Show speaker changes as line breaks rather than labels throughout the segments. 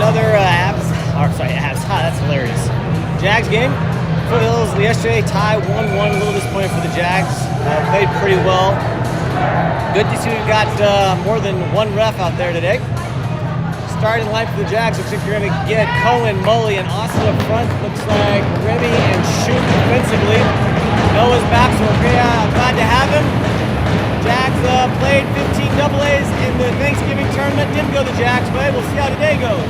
another Avs. That's hilarious. Jags game. Foothills yesterday tie 1-1. A little disappointed for the Jags. Played pretty well. Good to see we've got more than one ref out there today. Starting line for the Jags. Looks like you're going to get Cohen, Mully, and Austin up front. Looks like Remy and Shoop defensively. Noah's back, so we're glad to have him. Jags played 15 AA in the Thanksgiving tournament. Didn't go the Jags way. We'll see how today goes.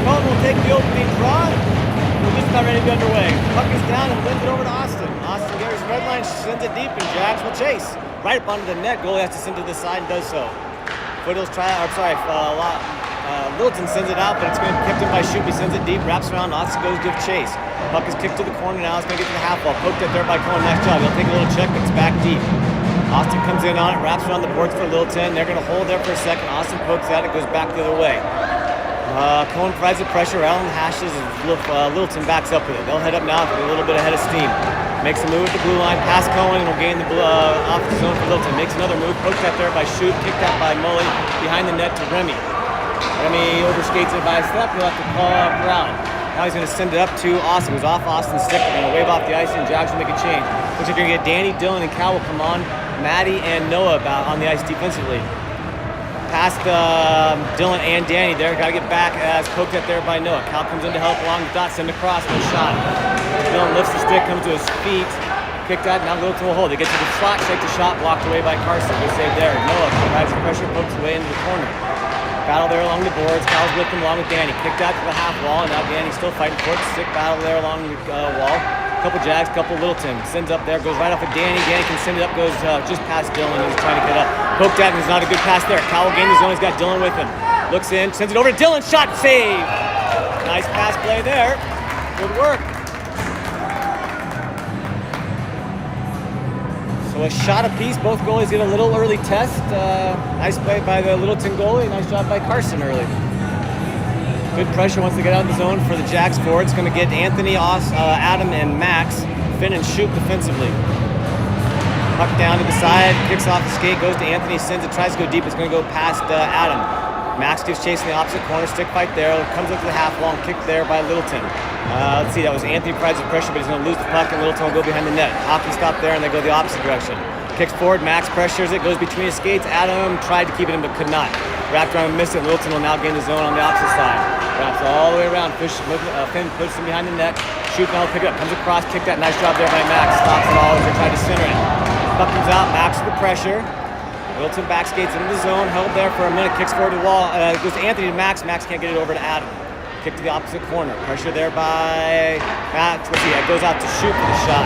Cohen will take the opening draw. We're just about ready to be underway. Puck is down and wins it over to Austin. Austin carries red line, sends it deep, and Jags will chase. Right up onto the net. Goalie has to send to the side and does so. Foothills Littleton sends it out, but it's going to be kept in by Shoop. He sends it deep, wraps around. Austin goes give chase. Puck is kicked to the corner now. It's going to get to the half wall. Poked it there by Cohen. Nice job. He'll take a little check, but it's back deep. Austin comes in on it, wraps around the boards for Littleton. They're going to hold there for a second. Austin pokes at it, goes back the other way. Cohen provides the pressure. Allen hashes, and Littleton backs up with it. They'll head up now with a little bit ahead of steam. Makes a move at the blue line, past Cohen, and will gain the offensive zone for Littleton. Makes another move, poked at there by Shoop, kicked out by Mully, behind the net to Remy. Remy overskates it by a step. He'll have to call out Brown. Now he's going to send it up to Austin. It was off Austin's stick. They're going to wave off the ice, and Jags will make a change. Looks like you're going to get Danny, Dylan, and Cal will come on. Maddie and Noah on the ice defensively. Past Dylan and Danny there. Got to get back as poked at there by Noah. Cal comes in to help along the dot, send across, no shot. Dylan lifts the stick, comes to his feet. Kicked out, now Littleton will hold. They get to the slot, shake the shot, blocked away by Carson. Good save there. Noah provides the pressure, pokes away into the corner. Battle there along the boards. Cal's with him along with Danny. Kicked out to the half wall, and now Danny's still fighting for it. Stick battle there along the wall. Couple Jags, couple Littleton. Sends up there, goes right off of Danny. Danny can send it up, goes just past Dylan. He's trying to get up. Poked at him, it's not a good pass there. Cal will gain the zone, he's got Dylan with him. Looks in, sends it over to Dylan. Shot, save! Nice pass play there. Good work. So a shot apiece. Both goalies get a little early test. Nice play by the Littleton goalie. Nice job by Carson early. Good pressure once they get out of the zone for the Jags forward. It's going to get Anthony, Adam, and Max. Finn and Shoop defensively. Puck down to the side, kicks off the skate, goes to Anthony, sends it, tries to go deep. It's going to go past Adam. Max gives chase in the opposite corner, stick fight there. Comes up to the half wall and kicked there by Littleton. Let's see, that was Anthony provides the pressure, but he's going to lose the puck, and Littleton will go behind the net. Hockey stop there, and they go the opposite direction. Kicks forward, Max pressures it, goes between his skates. Adam tried to keep it in, but could not. Wrapped around and missed it. Littleton will now gain the zone on the opposite side. Wraps all the way around. Finn pushes him behind the net. Shoot now, pick it up. Comes across, kick that. Nice job there by Max. Stops it all as they try to center it. Puck comes out. Max with the pressure. Littleton back skates into the zone. Held there for a minute. Kicks forward to the wall. Goes to Anthony to Max. Max can't get it over to Adam. Kick to the opposite corner. Pressure there by Max. Let's see. It goes out to Shoot for the shot.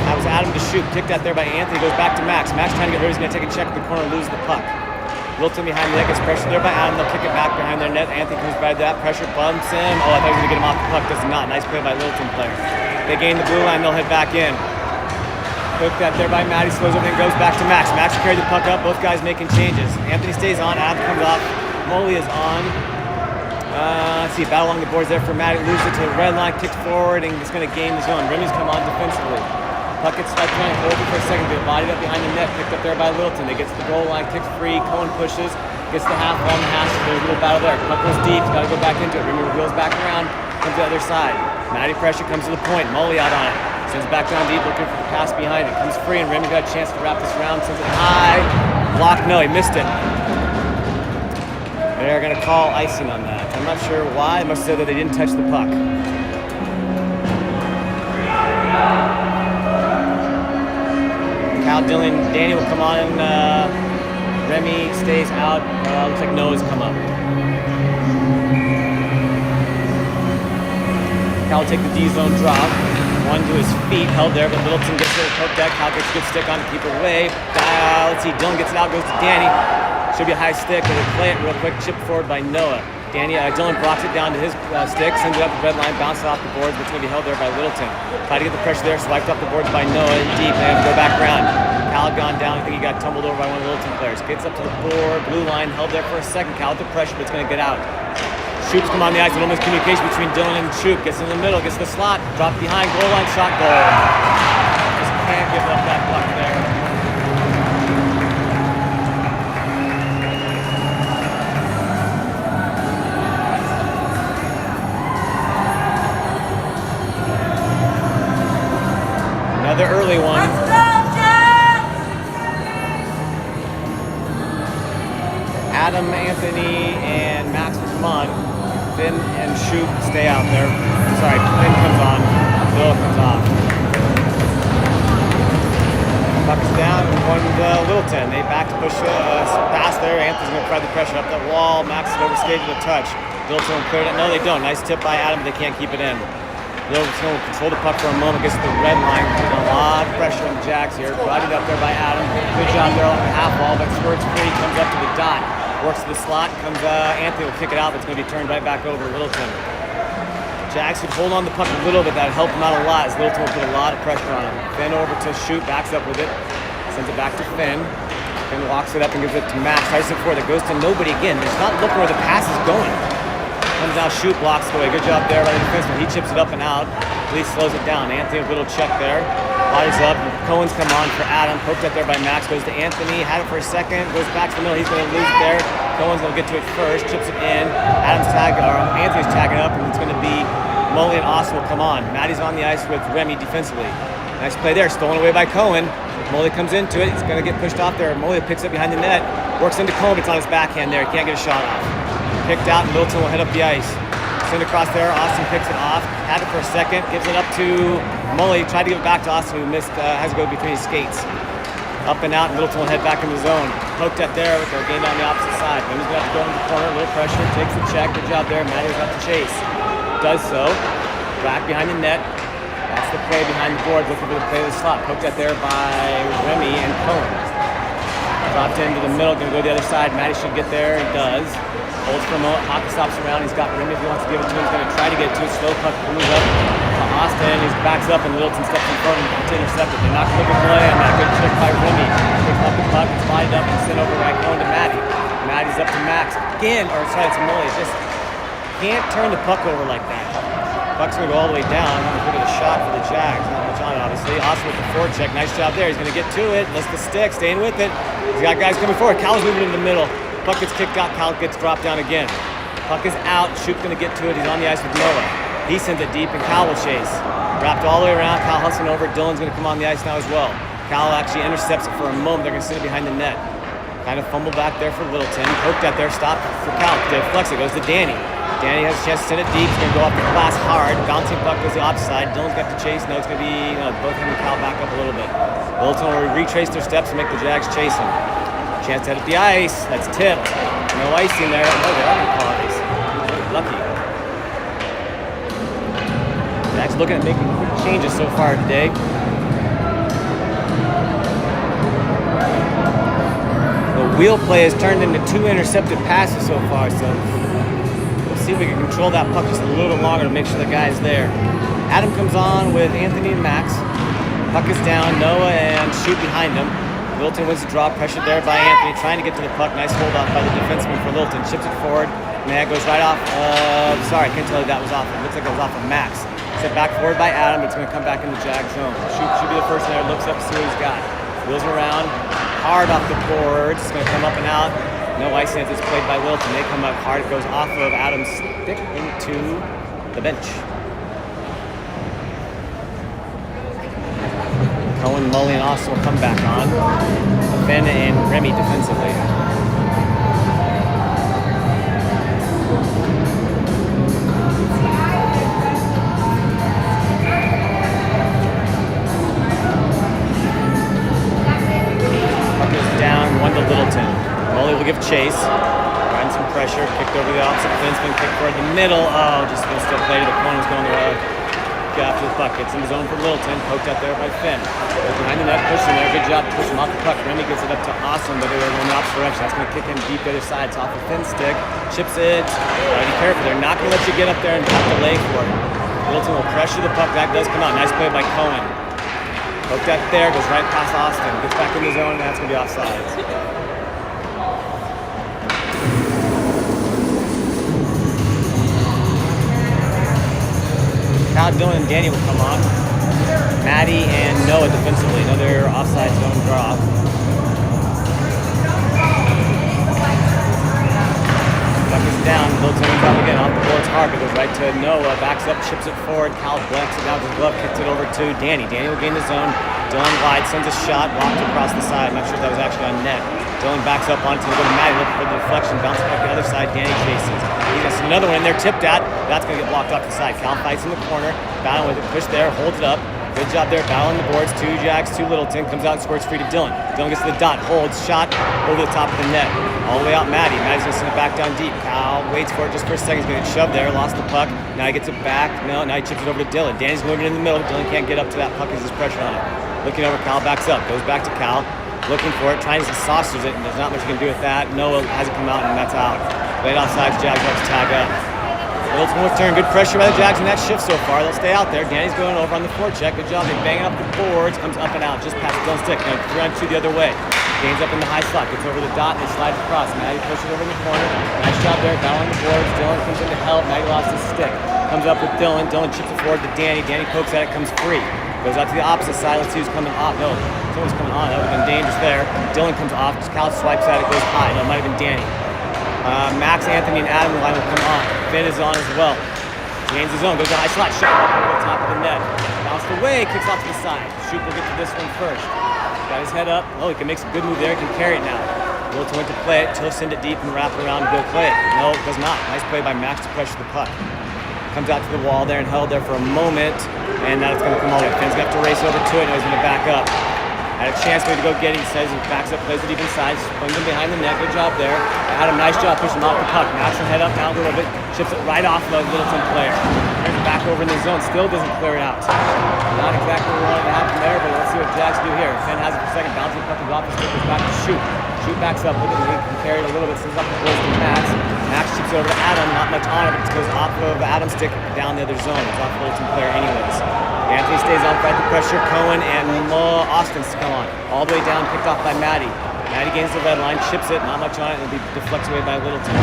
That was Adam to Shoot. Kicked out there by Anthony. Goes back to Max. Max trying to get rid of it. He's going to take a check at the corner and lose the puck. Littleton behind the net gets pressure there by Adam. They'll kick it back behind their net. Anthony comes by that. Pressure bumps him. Oh, I thought he was going to get him off the puck. Does not. Nice play by Littleton player. They gain the blue line. They'll head back in. Hooked that there by Maddie. Slows over and goes back to Max. Max carried the puck up. Both guys making changes. Anthony stays on. Adam comes off. Mully is on. Let's see. Battle along the boards there for Maddie. Loses it to the red line. Kicks forward and it's going to gain the zone. Remy's come on defensively. Puck gets swiped around, hold it for a second, get bodied up behind the net, picked up there by Littleton. They get to the goal line, kicks free, Cohen pushes, gets the half wall and the hash. There's a little battle there. Puck goes deep, got to go back into it. Remy wheels back around, comes to the other side. Maddie pressure comes to the point, Mully out on it. Sends it back down deep, looking for the pass behind it. Comes free and Remy got a chance to wrap this around, sends it high. Blocked, no, he missed it. They're going to call icing on that. I'm not sure why. It must have said that they didn't touch the puck. Cal, Dylan, Danny will come on, and Remy stays out. Looks like Noah's come up. Cal will take the D-zone drop. One to his feet, held there, but Littleton gets it, poked that. Cal gets a good stick on to keep it away. Let's see, Dylan gets it out, goes to Danny. Should be a high stick, but they play it real quick, chipped forward by Noah. Dylan blocks it down to his stick, sends it up the red line, bounces off the boards, but it's going to be held there by Littleton. Tried to get the pressure there, swiped off the boards by Noah deep, and go back around. Cal had gone down, I think he got tumbled over by one of the Littleton players. Gets up to the board, blue line, held there for a second. Cal with the pressure, but it's going to get out. Shoop's come on the ice, a little miscommunication between Dylan and Shoop. Gets in the middle, gets the slot, drop behind, goal line, shot, goal. Just can't give up that puck there. Another early one. Adam, Anthony, and Max will come on. Finn and Shoop stay out there. Sorry, Finn comes on. Bill comes off. Puck is down and one Littleton. They back to push past there. Anthony's going to try the pressure up that wall. Max is overskated a touch. Littleton will clear it. No, they don't. Nice tip by Adam, but they can't keep it in. Littleton will control the puck for a moment. Gets to the red line. Putting a lot of pressure on the Jacks here. Brought it up there by Adam. Good job there on the half wall, but squirts free. Comes up to the dot. Works to the slot. Comes Anthony will kick it out. But it's going to be turned right back over to Littleton. Jacks would hold on the puck a little bit. That would help him out a lot as Littleton will put a lot of pressure on him. Finn over to Shoot, backs up with it. Sends it back to Finn. Finn walks it up and gives it to Max. Tries it forward. That goes to nobody again. He's not looking where the pass is going. Comes out, Shoot, blocks it away. Good job there by the defenseman. He chips it up and out. At least slows it down. Anthony, a little check there. Bodies up. Cohen's come on for Adam. Poked up there by Max. Goes to Anthony. Had it for a second. Goes back to the middle. He's going to lose it there. Cohen's going to get to it first. Chips it in. Anthony's tagging up, and it's going to be Mully and Austin will come on. Maddie's on the ice with Remy defensively. Nice play there. Stolen away by Cohen. Mully comes into it. He's going to get pushed off there. Mully picks up behind the net. Works into Cohen. It's on his backhand there. He can't get a shot off. Picked out, and Littleton will head up the ice. Send across there. Austin picks it off. Had it for a second. Gives it up to Mully. Tried to give it back to Austin, who missed. Has to go between his skates. Up and out, and Littleton will head back in the zone. Poked at there with their game on the opposite side. Remy's going to have to go in the corner. A little pressure. Takes the check. Good job there. Maddie's got to chase. Does so. Back behind the net. That's the play behind the board. Looking for the play of the slot. Poked at there by Remy and Cohen. Dropped into the middle. Going to go the other side. Maddie should get there. He does. Holds for a moment. Hockey stops around. He's got Remy if he wants to give it to him. He's going to try to get it to it. Slow puck moves up to Austin. He backs up and Littleton steps in front and intercepts it. They're not going to look at play. And that good trick by Remy. Picks up the puck. It's lined up and sent over right Cohen to Maddie. Maddie's up to Max. Again, or sorry, it's Mully. Just can't turn the puck over like that. Puck's going to go all the way down. Look at a shot for the Jags. Not much on it, obviously. Austin with the forecheck. Nice job there. He's going to get to it. Lets the stick. Staying with it. He's got guys coming forward. Cal's moving into the middle. Puck gets kicked out. Cal gets dropped down again. Puck is out. Shoot's going to get to it. He's on the ice with Noah. He sends it deep, and Cal will chase. Wrapped all the way around. Cal hustling over. Dylan's going to come on the ice now as well. Cal actually intercepts it for a moment. They're going to send it behind the net. Kind of fumble back there for Littleton. Poked out there. Stop for Cal. Deflects it. Goes to Danny. Danny has a chance to send it deep. He's going to go off the glass hard. Bouncing puck goes the opposite side. Dylan's got to chase. No, it's going to be both him and Cal back up a little bit. Littleton will retrace their steps and make the Jags chase him. Chance to head up the ice. That's tipped. No icing there. No, they are going to call ice. Lucky. Jags looking at making quick changes so far today. The wheel play has turned into 2 intercepted passes so far, so we'll see if we can control that puck just a little bit longer to make sure the guy's there. Adam comes on with Anthony and Max. Puck is down. Noah and Shoot behind him. Littleton wins the draw, pressured there by Anthony, trying to get to the puck. Nice hold off by the defenseman for Littleton. Chips it forward, and that goes right off. Sorry, I can't tell you that was off. It looks like it was off of Max. Sent back forward by Adam, but it's going to come back in the Jag zone. Should be the first there, looks up to see what he's got. Wheels around, hard off the boards. It's going to come up and out. No icing as it's played by Littleton. They come up hard. It goes off of Adam's stick into the bench. Cohen, Mully, and Austin will come back on. Finn and Remy defensively. Puck is down, 1 to Littleton. Mully will give chase. Riding some pressure, kicked over the opposite defenseman, kicked for the middle. Oh, just missed the play to the corner. Was going the road. After the puck, it's in the zone for Littleton, poked out there by Finn. Goes behind the net, pushing there, good job to push him off the puck. Remy gets it up to Austin, but they were going the opposite direction. That's going to kick him deep the other side. It's off the Finn stick, chips it. Gotta be careful, they're not going to let you get up there and have to lay for it. Littleton will pressure the puck, that does come out. Nice play by Cohen. Poked out there, goes right past Austin, gets back in the zone, and that's going to be offsides. Cal, Dylan, and Danny will come on. Maddie and Noah defensively. Another offside zone draw. Puck is down. Littleton comes out again off the boards hard, but goes right to Noah. Backs up, chips it forward. Cal blanks it down with his glove, kicks it over to Danny. Danny will gain the zone. Dylan wide, sends a shot, blocked across the side. I'm not sure if that was actually on net. Dylan backs up onto the Maddie, looking for the deflection, bounces back to the other side. Danny chases. He gets another one in there, tipped at. That's going to get blocked off the side. Cal fights in the corner, battling with it, push there, holds it up. Good job there, battling the boards. 2 Jags, 2 Littleton. Comes out and squirts free to Dylan. Dylan gets to the dot, holds, shot over the top of the net. All the way out, Maddie. Maddie's going to send it back down deep. Cal waits for it just for a second. He's going to get shoved there, lost the puck. Now he gets it back. No, now he chips it over to Dylan. Danny's moving in the middle. Dylan can't get up to that puck because there's pressure on it. Looking over, Cal backs up. Goes back to Cal. Looking for it, trying to sausage it, and there's not much you can do with that. Noah hasn't come out, and that's out. Played offside, Jags have to tag up. Littleton with turn, good pressure by the Jags in that shift so far. They'll stay out there. Danny's going over on the forecheck. Good job. They banging up the boards. Comes up and out. Just past Dylan's stick. Now 3 on 2 the other way. Gains up in the high slot. Gets over the dot and slides across. Maddie pushes over in the corner. Nice job there. Battling the boards. Dylan comes in to help. Maddie lost his stick. Comes up with Dylan. Dylan chips it forward to Danny. Danny pokes at it. Comes free. Goes out to the opposite side. Let's see who's coming off. No, someone's coming on. That would have been dangerous there. Dylan comes off. Cal swipes at it. Goes high. No, it might have been Danny. Max, Anthony, and Adam line will come on. Finn is on as well. Gains his own, goes to high slot, shot up over the top of the net. Bounced away, kicks off to the side. Shoop will get to this one first. Got his head up. Oh, he can make some good move there. He can carry it now. Littleton went to play it, till send it deep and wrap it around and go play it. No, it does not. Nice play by Max to pressure the puck. Comes out to the wall there and held there for a moment. And now it's going to come all the way. Finn's going to have to race over to it. Now he's going to back up. Had a chance maybe to go get it. He says he backs up, plays it deep inside, swings him behind the net. Good job there. Adam, nice job pushing him off the puck. Max will head up now a little bit, chips it right off the Littleton player. Brings it back over in the zone, still doesn't clear it out. Not exactly what we wanted to happen there, but let's see what Jags do here. Finn has it for a second, bouncing the puck is off the stick, goes back to Shoot. Shoot backs up with it, he can carry it a little bit, sends up the boards to Max. Max chips over to Adam, not much on it, but it goes off of Adam's stick down the other zone. It's off the Littleton player anyways. Anthony stays on, fight the pressure. Cohen and Austin's to come on. All the way down, picked off by Maddie. Maddie gains the red line, chips it, not much on it, and it'll be deflected away by Littleton.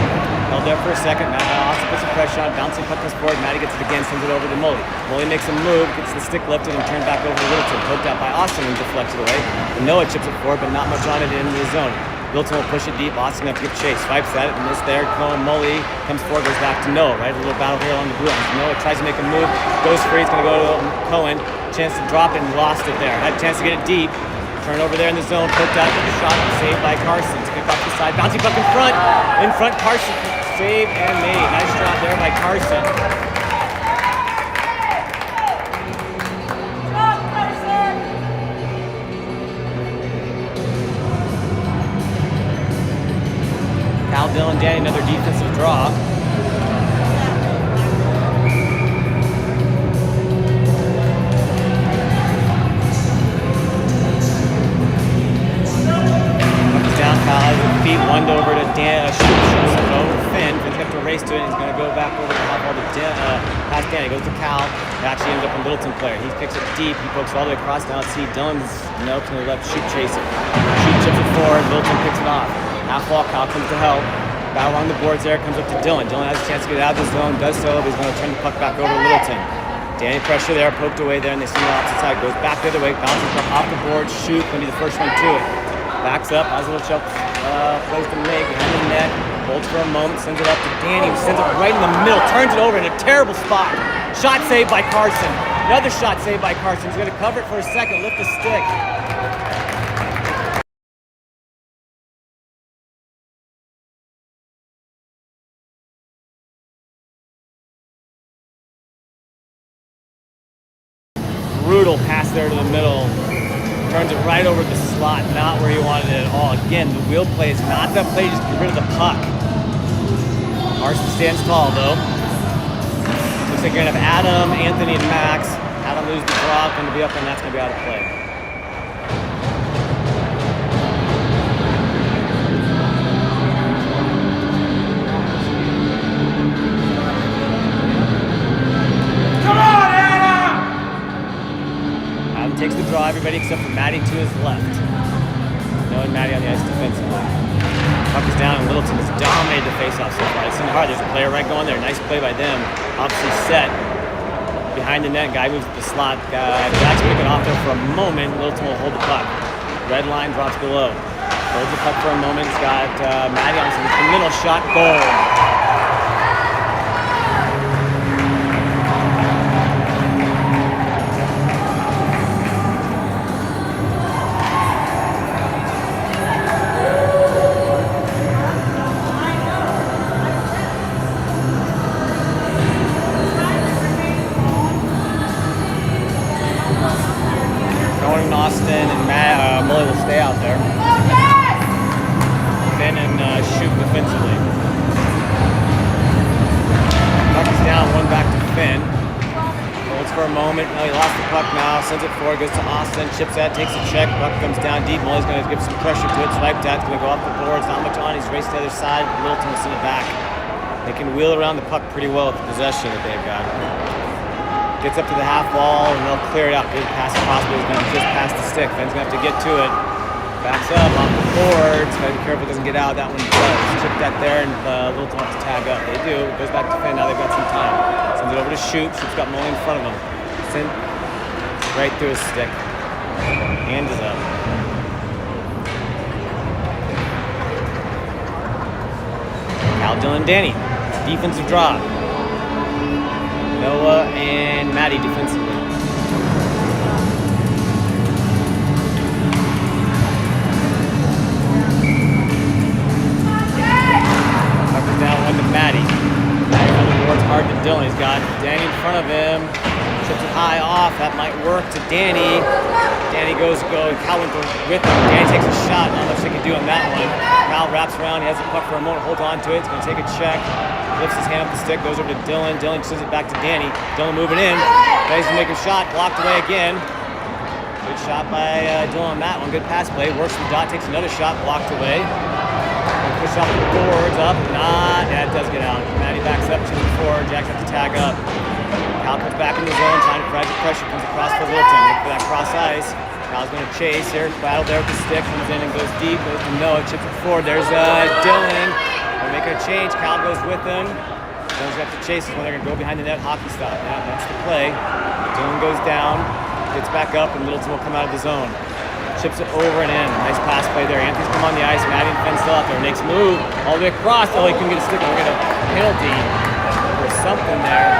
Held there for a second. Austin puts some pressure on, bouncing puck comes forward. Maddie gets it again, sends it over to Molly. Molly makes a move, gets the stick lifted, and turned back over to Littleton. Poked out by Austin and deflected away. And Noah chips it forward, but not much on it in the zone. Littleton will push it deep. Austin will have to give chase. Swipes at it, and this there. Cohen, Molly comes forward, goes back to Noah, right? A little battle here on the blue line. Noah tries to make a move, goes free. He's going to go to Cohen. Chance to drop it and lost it there. Had a chance to get it deep. Turn over there in the zone, poked out, shot, saved by Carson. Kick off the side, bouncing puck in front. In front, Carson, save and made. Nice job there by Carson. Cal, Dylan, Danny, another defensive draw. Feet one over to Dan, shoots it over Finn. Finn's going to have to race to it. He's going to go back over the top of the past Danny. Goes to Cal. It actually ends up a Littleton player. He kicks it deep. He pokes all the way across. Now let's see. Dylan's to the left. Shoot chase it. Shoot chips it forward. Littleton picks it off. Half wall. Cal comes to help. Battle along the boards there. Comes up to Dylan. Dylan has a chance to get out of the zone. Does so. But he's going to turn the puck back over to Littleton. Danny pressure there. Poked away there. And they see the opposite side. Goes back the other way. Bounces puck off the board. Shoot. Going to be the first one to it. Backs up, has a little shove, plays to make, behind the net, holds for a moment, sends it up to Danny, who sends it right in the middle, turns it over in a terrible spot. Shot saved by Carson. Another shot saved by Carson. He's going to cover it for a second, lift the stick. Brutal pass there to the middle. Turns it right over the slot, not where he wanted it at all. Again, the wheel play is not that play, just get rid of the puck. Carson stands tall though. Looks like you're gonna have Adam, Anthony, and Max. Adam loses the draw, going to be up, and that's gonna be out of play. Takes the draw, everybody except for Maddie to his left. Noah and Maddie on the ice defensively. Puck is down and Littleton has dominated the faceoff so far. It's in hard. There's a player right going there. Nice play by them. Obviously set. Behind the net, guy moves to the slot. Jack's picking off there for a moment. Littleton will hold the puck. Red line drops below. Holds the puck for a moment. He's got Maddie on the middle shot. Goal. Austin and Mully will stay out there. Finn and shoot defensively. Puck is down, one back to Finn. Holds for a moment. No, he lost the puck now. Sends it forward, goes to Austin. Chips that, takes a check. Puck comes down deep. Mully's going to give some pressure to it. Swipe that's going to go off the boards. Not much on. He's raced to the other side. Littleton will send it back. They can wheel around the puck pretty well with the possession that they've got. Gets up to the half wall and they'll clear it out. Good pass across, but he's going to just pass the stick. Finn's going to have to get to it. Backs up off the boards. Gotta be careful it doesn't get out. That one does. Chip that there and Littleton has to tag up. They do. It goes back to Finn. Now they've got some time. Sends it over to Shoop. Shoop's got Mully in front of him. Send right through his stick. Hand is up. Cal, Dylan, Danny. Defensive draw. Noah and Maddie defensively. Tuckers down one to Maddie. Maddie on the board's hard to Dylan. He's got Danny in front of him. Chips it high off. That might work to Danny. Danny goes. Cal went with him. Danny takes a shot. Not much they can do on that one. Cal wraps around. He has the puck for a moment. Holds on to it. He's going to take a check. Lifts his hand up the stick. Goes over to Dylan. Dylan sends it back to Danny. Dylan moving in. Tries to make a shot. Blocked away again. Good shot by Dylan on that one. Good pass play. Works from Dot. Takes another shot. Blocked away. Push off the boards. Up. Yeah, it does get out. Maddie backs up. Chips it forward. Jacks have to tag up. Cal comes back in the zone, trying to provide the pressure, comes across for Littleton. Look for that cross ice. Cal's going to chase here, battle there with the stick, comes in and goes deep, goes to Noah, chips it forward. There's Dylan. They're making a change. Cal goes with them. Dylan's got to chase when they're going to go behind the net hockey style. Yeah, that's the play. Dylan goes down, gets back up, and Littleton will come out of the zone. Chips it over and in. Nice pass play there. Anthony's come on the ice. Maddie and Finn still out there. Makes a move all the way across. Oh, he couldn't get a stick. We're going to penalty or something there.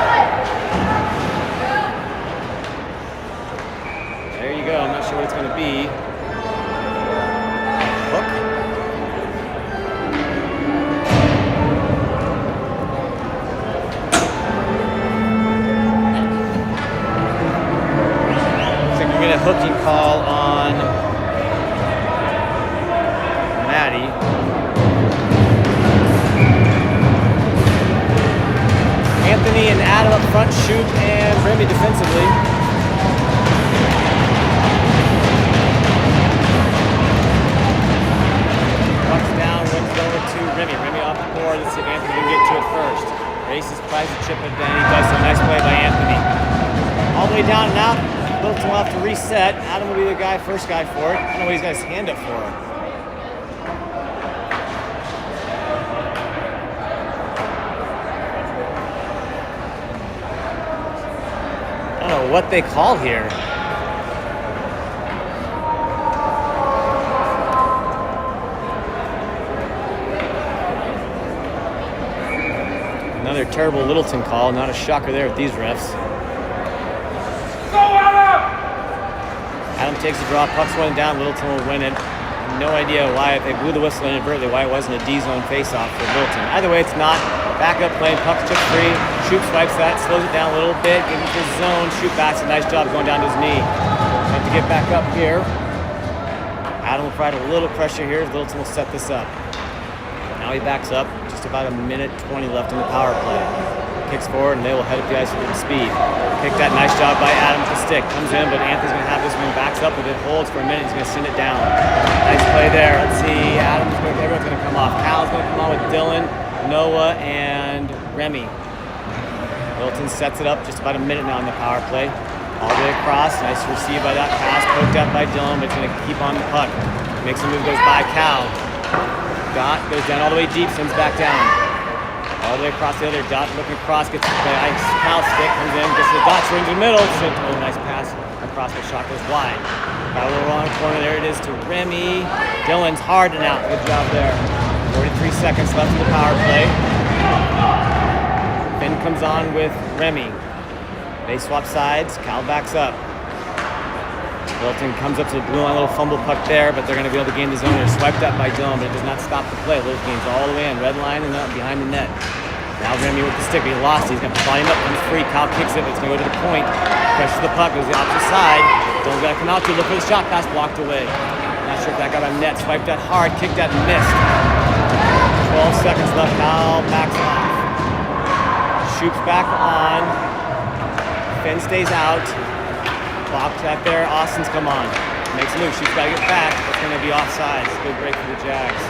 There you go. I'm not sure what it's going to be. Hook. Looks like we're going to hooking call on Maddie. Anthony and Adam up front, Shoop and Remy defensively. Remy off the board. Let's see if Anthony can get to it first. Races, tries to chip it, then he does so. Nice play by Anthony. All the way down and out. Littleton will have to reset. Adam will be the first guy for it. I don't know what he's got his hand up for. I don't know what they call here. Another terrible Littleton call. Not a shocker there with these refs.
Go, Adam!
Adam takes the draw. Puck's running down. Littleton will win it. No idea why they blew the whistle inadvertently. Why it wasn't a D-zone face-off for Littleton. Either way, it's not. Backup play. Puck's chip free. Shoop swipes that. Slows it down a little bit. Gives it to his zone. Shoop backs a nice job going down to his knee. Have to get back up here. Adam will provide a little pressure here. Littleton will set this up. Now he backs up. Just about a minute 20 left in the power play. Kicks forward and they will head up the ice with speed. Pick that nice job by Adam with the stick. Comes in, but Anthony's going to have this one. Backs up with it. Holds for a minute. He's going to send it down. Nice play there. Let's see. Everyone's going to come off. Cal's going to come on with Dylan, Noah, and Remy. Littleton sets it up. Just about a minute now in the power play. All the way across. Nice receive by that pass. Poked up by Dylan, but he's going to keep on the puck. Makes a move. Goes by Cal. Dot goes down all the way deep, sends back down. All the way across the other. Dot looking across, gets the ice. Cal stick, comes in, gets the Dot, swings in the middle. Oh, nice pass across, the shot goes wide. Got a little wrong corner, there it is to Remy. Dylan's hard and out, good job there. 43 seconds left in the power play. Finn comes on with Remy. They swap sides, Cal backs up. Littleton comes up to the blue line, a little fumble puck there, but they're going to be able to gain the zone. They're swiped up by Dylan, but it does not stop the play. Littleton gains all the way in, red line and up behind the net. Now Remy with the stick, but he lost it. He's going to fly him up, comes free. Cal kicks it, but it's going to go to the point. Pressures the puck, goes the opposite side. Don't got to come out to look for the shot pass, blocked away. Not sure if that got on net. Swiped that hard, kicked that, missed. 12 seconds left. Cal backs off. Shoots back on. Finn stays out. Blocked that there. Austin's come on. Makes a move. Shoots got to get back. It's going to be offsides. Good break for the Jags.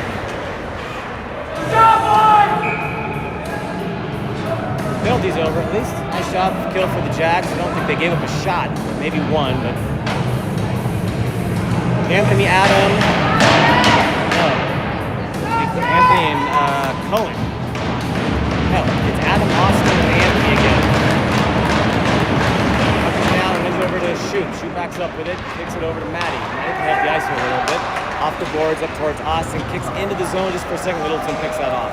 Penalty's over at least. Nice job, kill for the Jags. I don't think they gave up a shot. Maybe one, but Anthony Adam. No. Anthony and Cohen. No, it's Adam, Austin, and Anthony again. Up and down and wins over to Shoot. Shoot backs up with it, kicks it over to Maddie. Maddie can help the ice a little bit. Off the boards, up towards Austin, kicks into the zone just for a second. Littleton picks that off.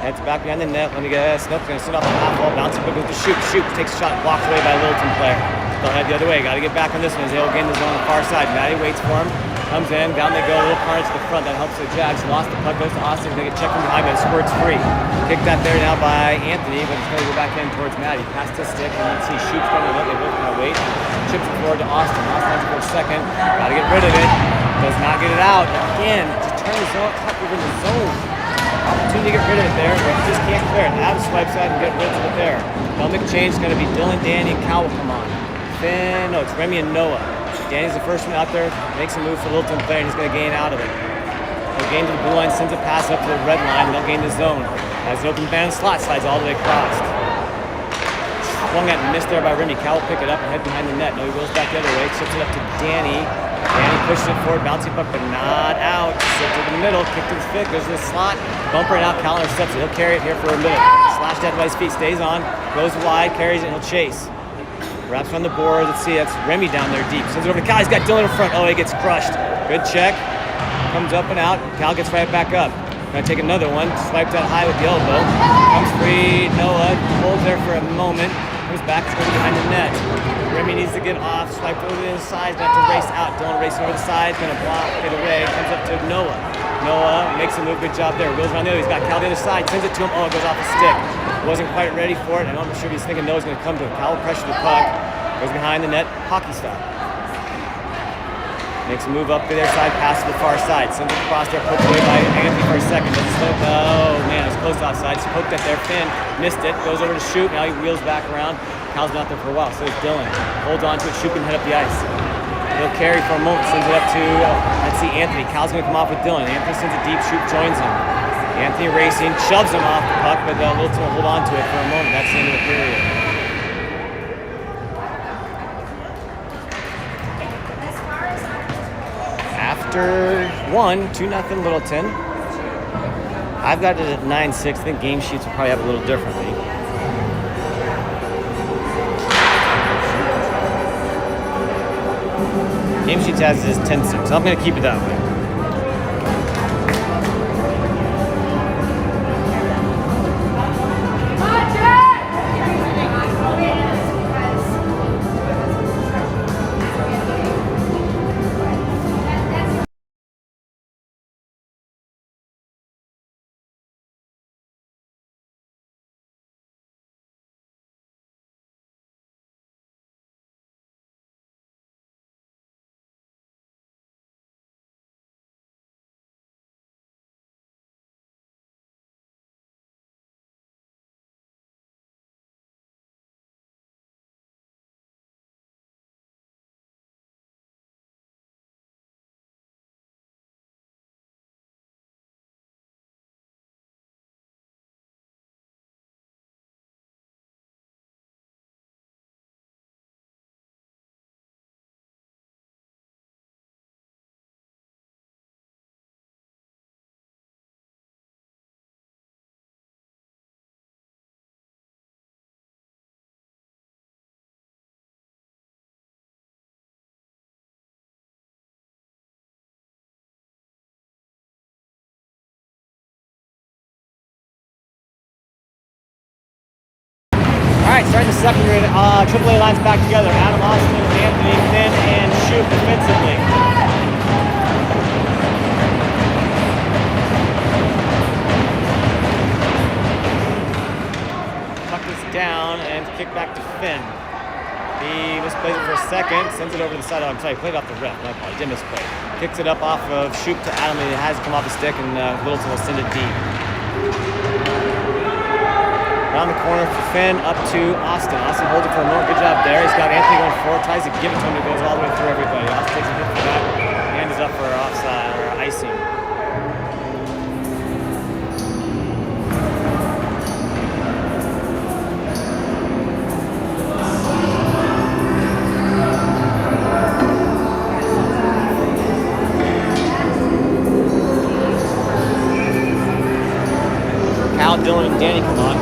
Heads back behind the net. Let me guess. Nope, gonna sit off the half ball, bouncing quick with the Shoot. Shoot takes a shot, blocked away by a Littleton player. They'll head the other way. Got to get back on this one as they'll gain the zone on the far side. Maddie waits for him. Comes in, down they go, a little corner to the front. That helps the Jags. Lost the puck, goes to Austin. They get checked from behind, but it squirts free. Kicked that there now by Anthony, but it's going to go back in towards Maddie. Past the stick, and you see Shoot's going to let. They both going to wait. Chips it forward to Austin. Austin has for a second. Got to get rid of it. Does not get it out. Again, to turn the zone, puck within the zone. Opportunity to get rid of it there, but just can't clear it. Adam swipes out and get rid of it there. They'll make a change. It's going to be Dylan, Danny, and Cal will come on. Finn, no, it's Remy and Noah. Danny's the first one out there, makes a move for Littleton player, and he's going to gain out of it. He'll gain to the blue line, sends a pass up to the red line, and they'll gain the zone. As an open band slot, slides all the way across. Swung at and missed there by Remy. Cal will pick it up and head behind the net. No, he goes back the other way, chips it up to Danny. Danny pushes it forward, bouncing puck, but not out. Slips it in the middle, kick to the stick, goes to the slot. Bumper and out, Cal intercepts it. He'll carry it here for a minute. Slashed out by his feet, stays on, goes wide, carries it, and he'll chase. Wraps on the board. Let's see, that's Remy down there deep. Sends it over to Cal. He's got Dylan in front. Oh, he gets crushed. Good check. Comes up and out. Cal gets right back up. Gonna take another one. Swiped out high with the elbow. Comes free. Noah holds there for a moment. Comes back. It's going behind the net. Remy needs to get off. Swiped over to the side. Gonna have to race out. Dylan racing over the side. Gonna block. Get away. Comes up to Noah. Noah makes a move. Good job there. Goes around the other. He's got Cal the other side. Sends it to him. Oh, it goes off the stick. Wasn't quite ready for it. I'm not sure if he's thinking Noah's going to come to him. Cal pressure the puck. Goes behind the net. Hockey style. Makes a move up to their side. Pass to the far side. Sends it across there. Poked away by Anthony for a second. Oh, man. It's close outside. Just poked at there. Finn missed it. Goes over to Shoot. Now he wheels back around. Cal's been out there for a while. So is Dylan. Holds on to it. Shoot can head up the ice. He'll carry for a moment. Sends it up to, let's see, Anthony. Cal's going to come off with Dylan. Anthony sends a deep. Shoot joins him. Anthony racing, shoves him off the puck, but Littleton will hold on to it for a moment. That's the end of the period. After 2-0 Littleton. I've got it at 9-6. I think game sheets will probably have a little differently. Game sheets has it as 10-6. I'm going to keep it that way. All right, starting the second period, AAA lines back together. Adam Austin, Anthony, Finn, and Shoot defensively. down and kick back to Finn. He misplays it for a second, sends it over to the side. Oh, I'm sorry, he played off the ref. My apologies, did misplay. Kicks it up off of Shoop to Adam, and it has come off the stick, and Littleton will send it deep. Around the corner for Finn, up to Austin. Austin holds it for a moment. Good job there. He's got Anthony going forward, tries to give it to him. It goes all the way through everybody. Austin takes a hit for that. Hand is up for offside or icing. Cal, Dylan, and Danny come on,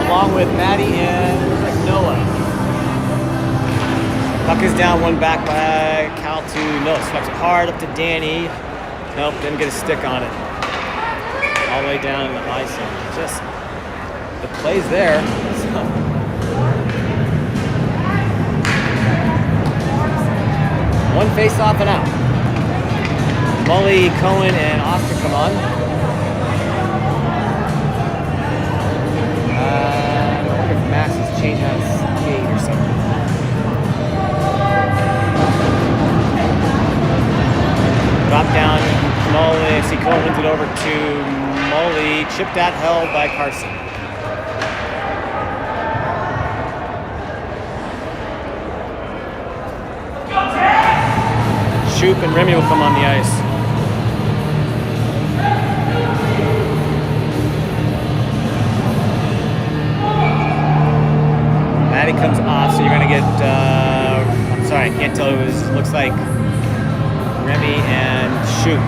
along with Maddie and Noah. Puck is down, one back by Cal to Noah. Swipes it hard up to Danny. Nope, didn't get a stick on it. All the way down in the icing. Just the play's there. One face off and out. Mully, Cohen, and Austin come on. I wonder if Max has changed out his skate or something. Drop down, Mully. See, Cohen wins it over to Mully. Chipped at, held by Carson. Shoop and Remy will come on the ice. Maddie comes off, so you're going to get, I'm sorry, I can't tell who it was. Looks like Remy and Shoop.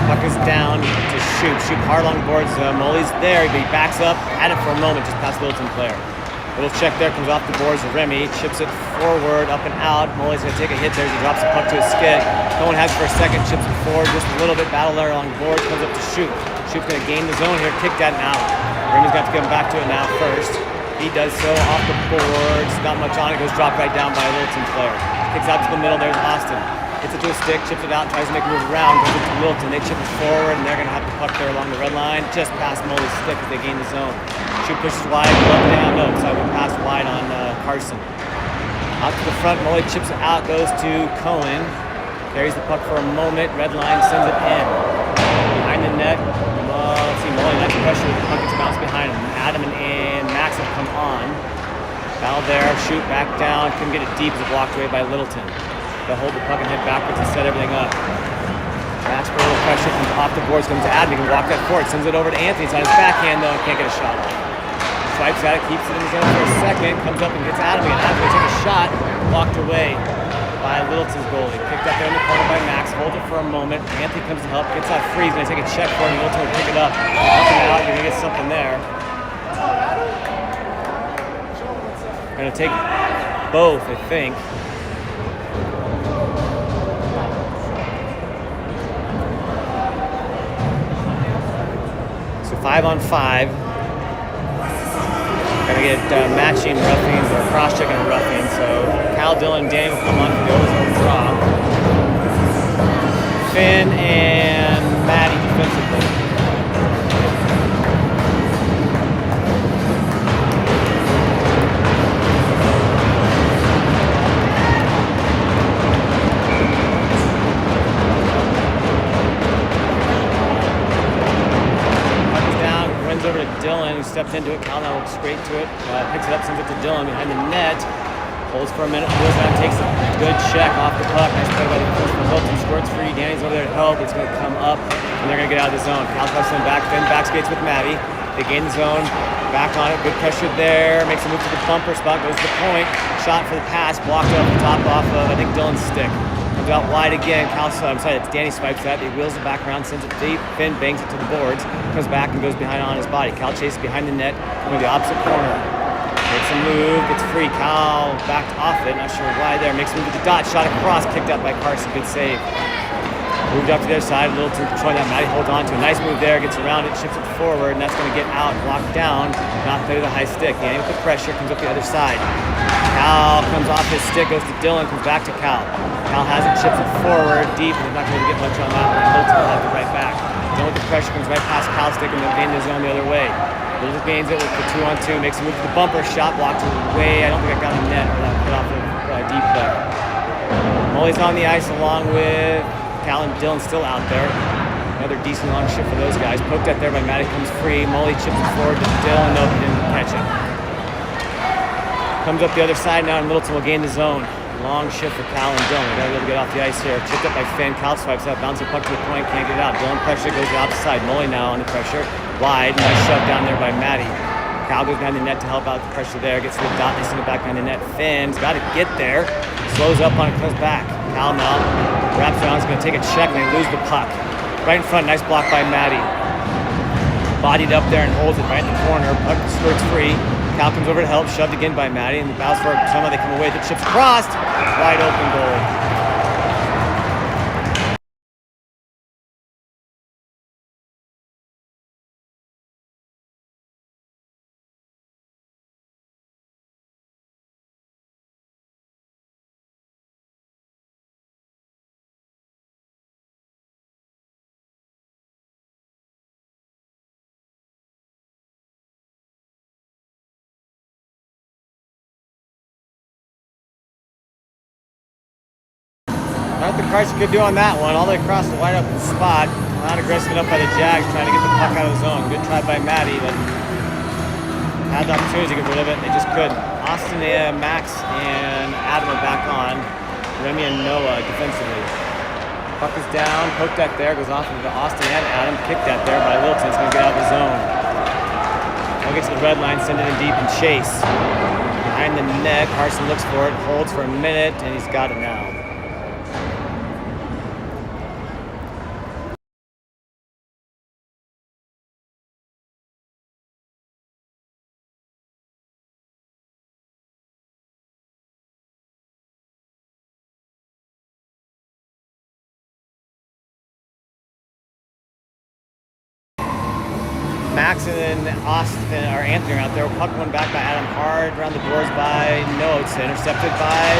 Puck is down to Shoop. Shoop hard along the boards. Mully's there, but he backs up, had it for a moment, just past Littleton player. Little check there, comes off the boards of Remy, chips it forward, up and out. Mully's going to take a hit there as he drops the puck to his skid. Cohen has it for a second, chips it forward just a little bit, battle there along the boards, comes up to Shoop. Shoop's going to gain the zone here, kick that and out. Remy's got to get him back to it now first. He does so off the boards, not much on it, goes dropped right down by a Littleton player. Kicks out to the middle, there's Austin. Gets it to a stick, chips it out, tries to make a move around, goes into Littleton. They chip it forward, and they're going to have the puck there along the red line, just past Mully's stick as they gain the zone. Shoop pushes wide, glove down, no, so I went past wide on Carson. Out to the front, Mully chips it out, goes to Cohen. Carries the puck for a moment, red line, sends it in. Behind the net, let's see, Mully, nice pressure, the puck gets bounced behind him. Adam and Max have come on. Foul there, Shoot back down, couldn't get it deep as it blocked away by Littleton. They'll hold the puck and head backwards and set everything up. Max for a little pressure comes off the boards, comes to Adam, he can walk that forward, sends it over to Anthony, it's on his backhand though, and can't get a shot off. Swipes at it, keeps it in his zone for a second, comes up and gets Adam again. Adam's gonna take a shot, blocked away by Littleton's goalie. Picked up there in the corner by Max, holds it for a moment. Anthony comes to help, gets out free, he's gonna take a check for him, Littleton will pick it up. Up and out, you're gonna get something there. Gonna take both, I think. So 5-on-5. Gonna get matching ruffians or cross-checking a ruffian. So Cal, Dylan, and Danny will come on for the ozone draw. Finn and Maddie defensively. Over to Dylan, who steps into it. Cal now looks straight to it, picks it up, sends it to Dylan behind the net, holds for a minute, goes down, takes a good check off the puck. Nice play by the defense from Hilton, squirts free. Danny's over there to help. It's going to come up, and they're going to get out of the zone. Cal steps in back, Finn back skates with Maddie. They gain the zone, back on it, good pressure there, makes a move to the bumper spot, goes to the point, shot for the pass, blocked off the top off of, I think, Dylan's stick. Comes out wide again. It's Danny swipes that. He wheels it back around, sends it deep. Finn bangs it to the boards. Comes back and goes behind on his body. Cal chases behind the net, going to the opposite corner. Makes a move, gets free. Cal backed off it. Not sure why there. Makes a move to the dot. Shot across, kicked out by Carson. Good save. Moved up to the other side. Littleton controlling that. Maddie holds on to a nice move there. Gets around it, shifts it forward, and that's going to get out, blocked down. Not play with a high stick. Danny with the pressure comes up the other side. Cal comes off his stick, goes to Dylan, comes back to Cal. Cal has it, chips it forward, deep, and he's not going to get much on that one. Littleton will have it right back. Dylan with the pressure comes right past Cal's stick and then gain the zone the other way. Little gains it with the 2-on-2, makes a move to the bumper, shot blocked away. I don't think I got a net, but that put off a deep play. Mully's on the ice along with Cal and Dylan still out there. Another decent long shift for those guys. Poked at there by Matty, comes free. Mully chips it forward to Dylan, nope, he didn't catch it. Comes up the other side now, and Middleton will gain the zone. Long shift for Cal and Dylan. Gotta be able to get off the ice here. Chipped up by Finn. Cal swipes out, bouncing puck to the point, can't get it out. Dylan pressure goes the opposite side. Mully now under pressure. Wide, nice shove down there by Matty. Cal goes behind the net to help out the pressure there. Gets to the dot, they send it back behind the net. Finn's got to get there. Slows up on it, comes back. Cal now wraps around, is going to take a check, and they lose the puck. Right in front, nice block by Matty. Bodied up there and holds it right in the corner. Puck skirts free. Cal comes over to help, shoved again by Matty, and the bounce for it. Somehow they come away. The chip's crossed. Wide open goal. Nothing Carson could do on that one. All the way across the wide open spot. Not aggressive enough by the Jags, trying to get the puck out of the zone. Good try by Matty, but had the opportunity to get rid of it, and they just couldn't. Austin, Max, and Adam are back on. Remy and Noah defensively. Puck is down, poked at there, goes off into Austin and Adam. Kicked at there by Littleton. It's going to get out of the zone. They'll get to the red line, send it in deep and chase. Behind the net, Carson looks for it, holds for a minute, and he's got it now. Max and then Austin or Anthony are out there. Puck one back by Adam hard around the boards by Notes, intercepted by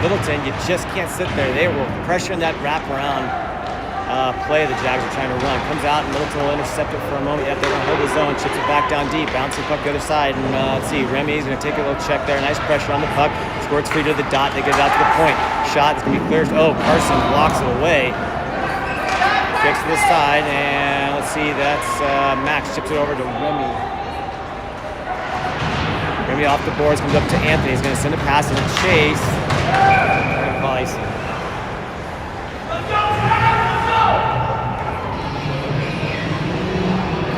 Littleton. You just can't sit there. They were pressuring that wraparound play the Jags are trying to run. Comes out and Littleton will intercept it for a moment. Yet they're going to hold the zone, chips it back down deep, bouncing puck the other side. And let's see, Remy's going to take a little check there. Nice pressure on the puck. Squirts free to the dot. They get it out to the point. Shot is going to be clear. Oh, Carson blocks it away. Kicks to the side, and let's see, that's Max chips it over to Remy. Remy off the boards, comes up to Anthony. He's going to send a pass and a chase. And call icing.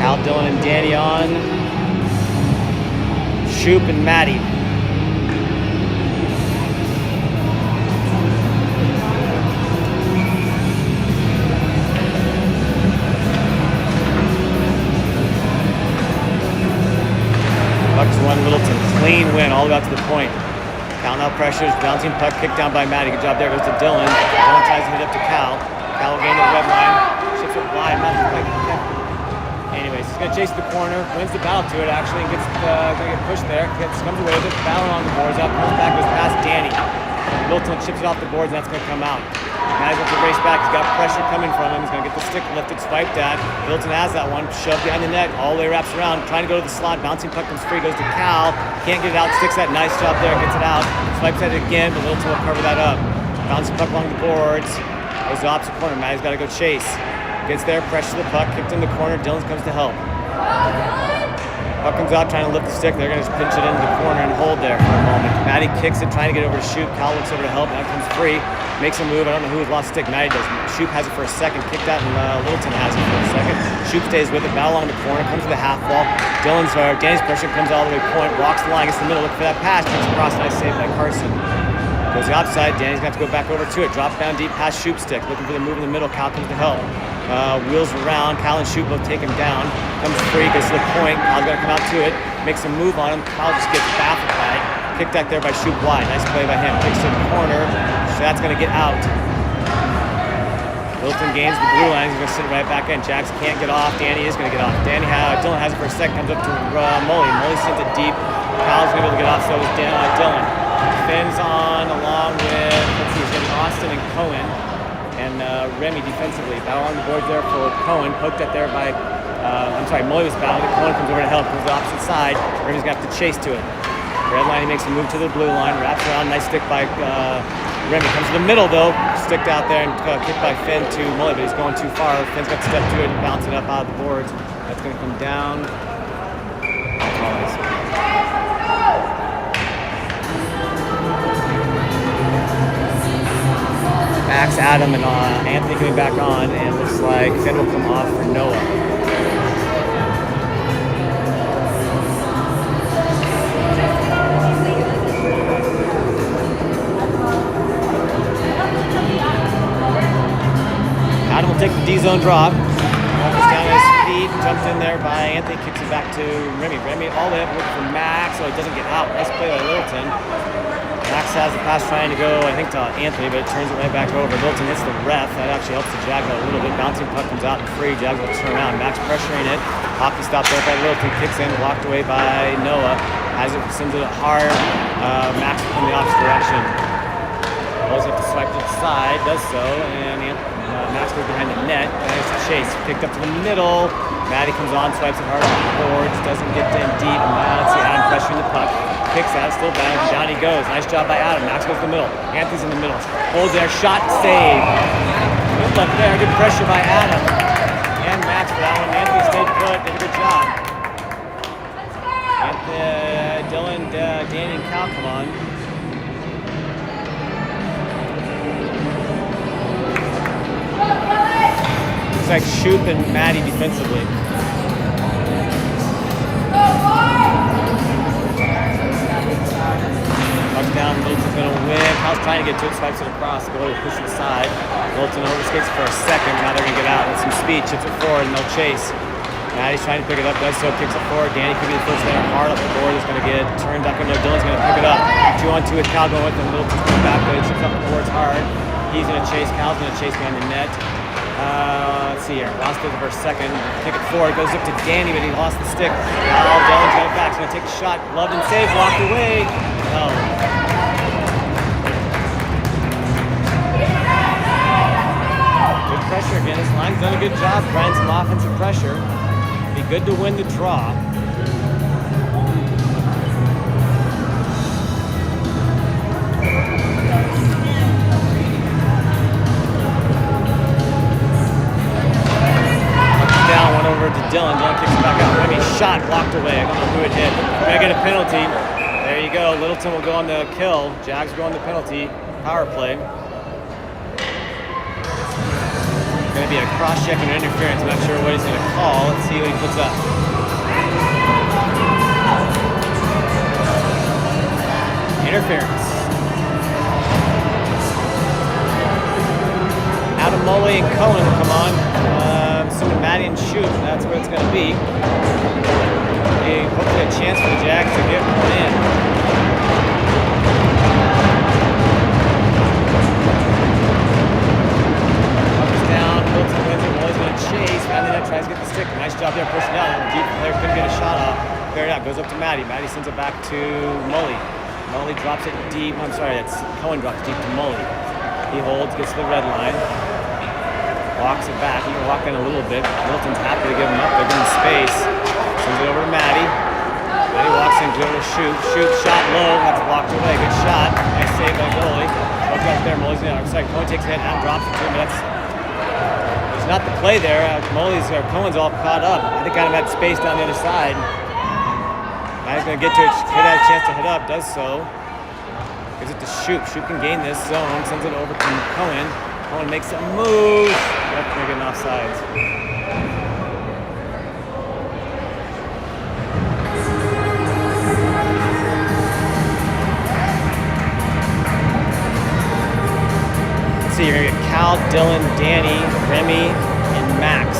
Al, Dylan, and Danny on. Shoop and Matty. One Littleton, clean win all the way out to the point. Cal now pressures, bouncing puck, kicked down by Matty. Good job there, goes to Dylan. Dylan tries to hit up to Cal. Cal will gain the red line, ships it wide. Anyways, he's going to chase the corner, wins the battle to it actually, and gets going to get pushed there. Comes away with it, battle on the boards, up, comes back, goes past Danny. Littleton chips it off the boards, and that's going to come out. Matty's going to race back. He's got pressure coming from him. He's going to get the stick lifted, swiped at. Littleton has that one, shoved behind the net, all the way wraps around, trying to go to the slot. Bouncing puck comes free, goes to Cal. Can't get it out, sticks that nice job there, gets it out. Swipes at it again, but Littleton will cover that up. Bouncing puck along the boards. Goes to the opposite corner. Matty's got to go chase. Gets there, pressures the puck, kicked in the corner. Dylan comes to help. Puck comes out, trying to lift the stick. They're going to just pinch it into the corner and hold there for a moment. Matty kicks it, trying to get over to Shoop. Cal looks over to help. Now comes free. Makes a move. I don't know who has lost stick. Matty does. Shoop has it for a second. Kicked out, and Littleton has it for a second. Shoop stays with it. Battle along the corner. Comes to the half wall. Danny's pressure comes all the way point. Walks the line. Gets the middle. Look for that pass. Comes across. Nice save by Carson. Goes the outside. Danny's going to have to go back over to it. Drops down deep past Shoop stick. Looking for the move in the middle. Cal comes to help. Wheels around. Cal and Shoop both take him down. Comes free. Gets to the point. Cal's got to come out to it. Makes a move on him. Cal just gets baffled by it. Kicked back there by Shoop wide. Nice play by him. Kicks to the corner. So that's going to get out. Littleton gains the blue line. He's going to sit right back in. Jax can't get off. Danny is going to get off. Dylan has it for a second. Comes up to Mully. Mully sent it deep. Cal's going to be able to get off. So is Dylan. Finn's on along with, let's see, he's going to be Austin and Cohen. And Remy defensively. Battle on the board there for Cohen. Poked at there by I'm sorry, Molly was battling it. Cohen comes over to help, goes the opposite side. Remy's going to have to chase to it. Red line, he makes a move to the blue line, wraps around, nice stick by Remy. Comes to the middle though, sticked out there and kicked by Finn to Molly, but he's going too far. Finn's got to step to it and bounce it up out of the boards. That's going to come down. Max, Adam, and Anthony coming back on, and looks like Finn will come off for Noah. Adam will take the D-zone drop. Walks down his feet, jumps in there by Anthony, kicks it back to Remy. Remy all the way up looking for Max, so he doesn't get out. Nice play by Littleton. Max has the pass trying to go, I think, to Anthony, but it turns it right back over. Littleton hits the ref. That actually helps the Jag a little bit. Bouncing puck comes out and free. Jag will turn around. Max pressuring it. Hockey stop there by Littleton. Kicks in, blocked away by Noah. Has it, sends it hard. Max in the opposite direction. Always have to swipe to the side. Does so, and Max goes behind the net. Nice chase. Picked up to the middle. Maddie comes on, swipes it hard on the boards. Doesn't get in deep. Now let's see Adam pressuring the puck. Picks that, still down. Down he goes. Nice job by Adam. Max goes to the middle. Anthony's in the middle. Holds there. Shot, save. Good luck there. Good pressure by Adam. And Max for that one. Anthony stayed put. Did a good job. Anthony, Dylan, Danny, and Cal come on. Looks like Shoop and Maddie defensively. Down, Littleton's going to win. Kyle's trying to get to it, swipes it across, goalie will push it aside. Littleton overskates for a second, now they're going to get out with some speed, chips it forward, and they'll chase. Maddie's trying to pick it up, does so, kicks it forward. Danny could be the first there, hard up the board, is going to get turned back into. Dylan's going to pick it up. 2-on-2 with Kyle going with him. Littleton's going back, but he chips up the boards hard. He's going to chase, Kyle's going to chase behind the net. Let's see here, lost it for a second. Kick it forward, goes up to Danny, but he lost the stick. Now Dylan's got it back, he's going to take a shot. Loved and saved, walked away. No. Good pressure again. This line's done a good job trying some offensive pressure. Be good to win the draw. Down, one over to Dylan. Dylan kicks it back out. Remy shot, blocked away. I don't know who it hit. Gonna get a penalty. There you go. Littleton will go on the kill. Jags go on the penalty. Power play. Going to be a cross-check and interference. I'm not sure what he's going to call. Let's see what he puts up. Interference. Adam Molly and Cohen will come on. Assuming Maddie and Shoot. That's where it's going to be. Hopefully a chance for the Jags to get one in. Puck's down, Littleton wins it, Molly's going to chase, Maddie net tries to get the stick, nice job there pushing down, the deep player couldn't get a shot off, fair it out, goes up to Maddie, Maddie sends it back to Molly, Molly drops it deep, I'm sorry, that's Cohen drops it deep to Molly, he holds, gets to the red line, walks it back, he can walk in a little bit, Littleton's happy to give him up, they're giving him space. Sends it over to Maddie. Maddie walks in, goes to Shoot. Shoot, shot low, that's blocked away. Good shot. Nice save by goalie. Look up there, Molly's in. Sorry, Cohen takes a hit, Adam drops it to him, but there's not the play there. Cohen's all caught up. I think Adam had space down the other side. Maddie's going to get to it, could have a chance to hit up, does so. Gives it to Shoot. Shoot can gain this zone, sends it over to Cohen. Cohen makes a move. Yep, they're getting offsides. You're going to get Cal, Dylan, Danny, Remy, and Max.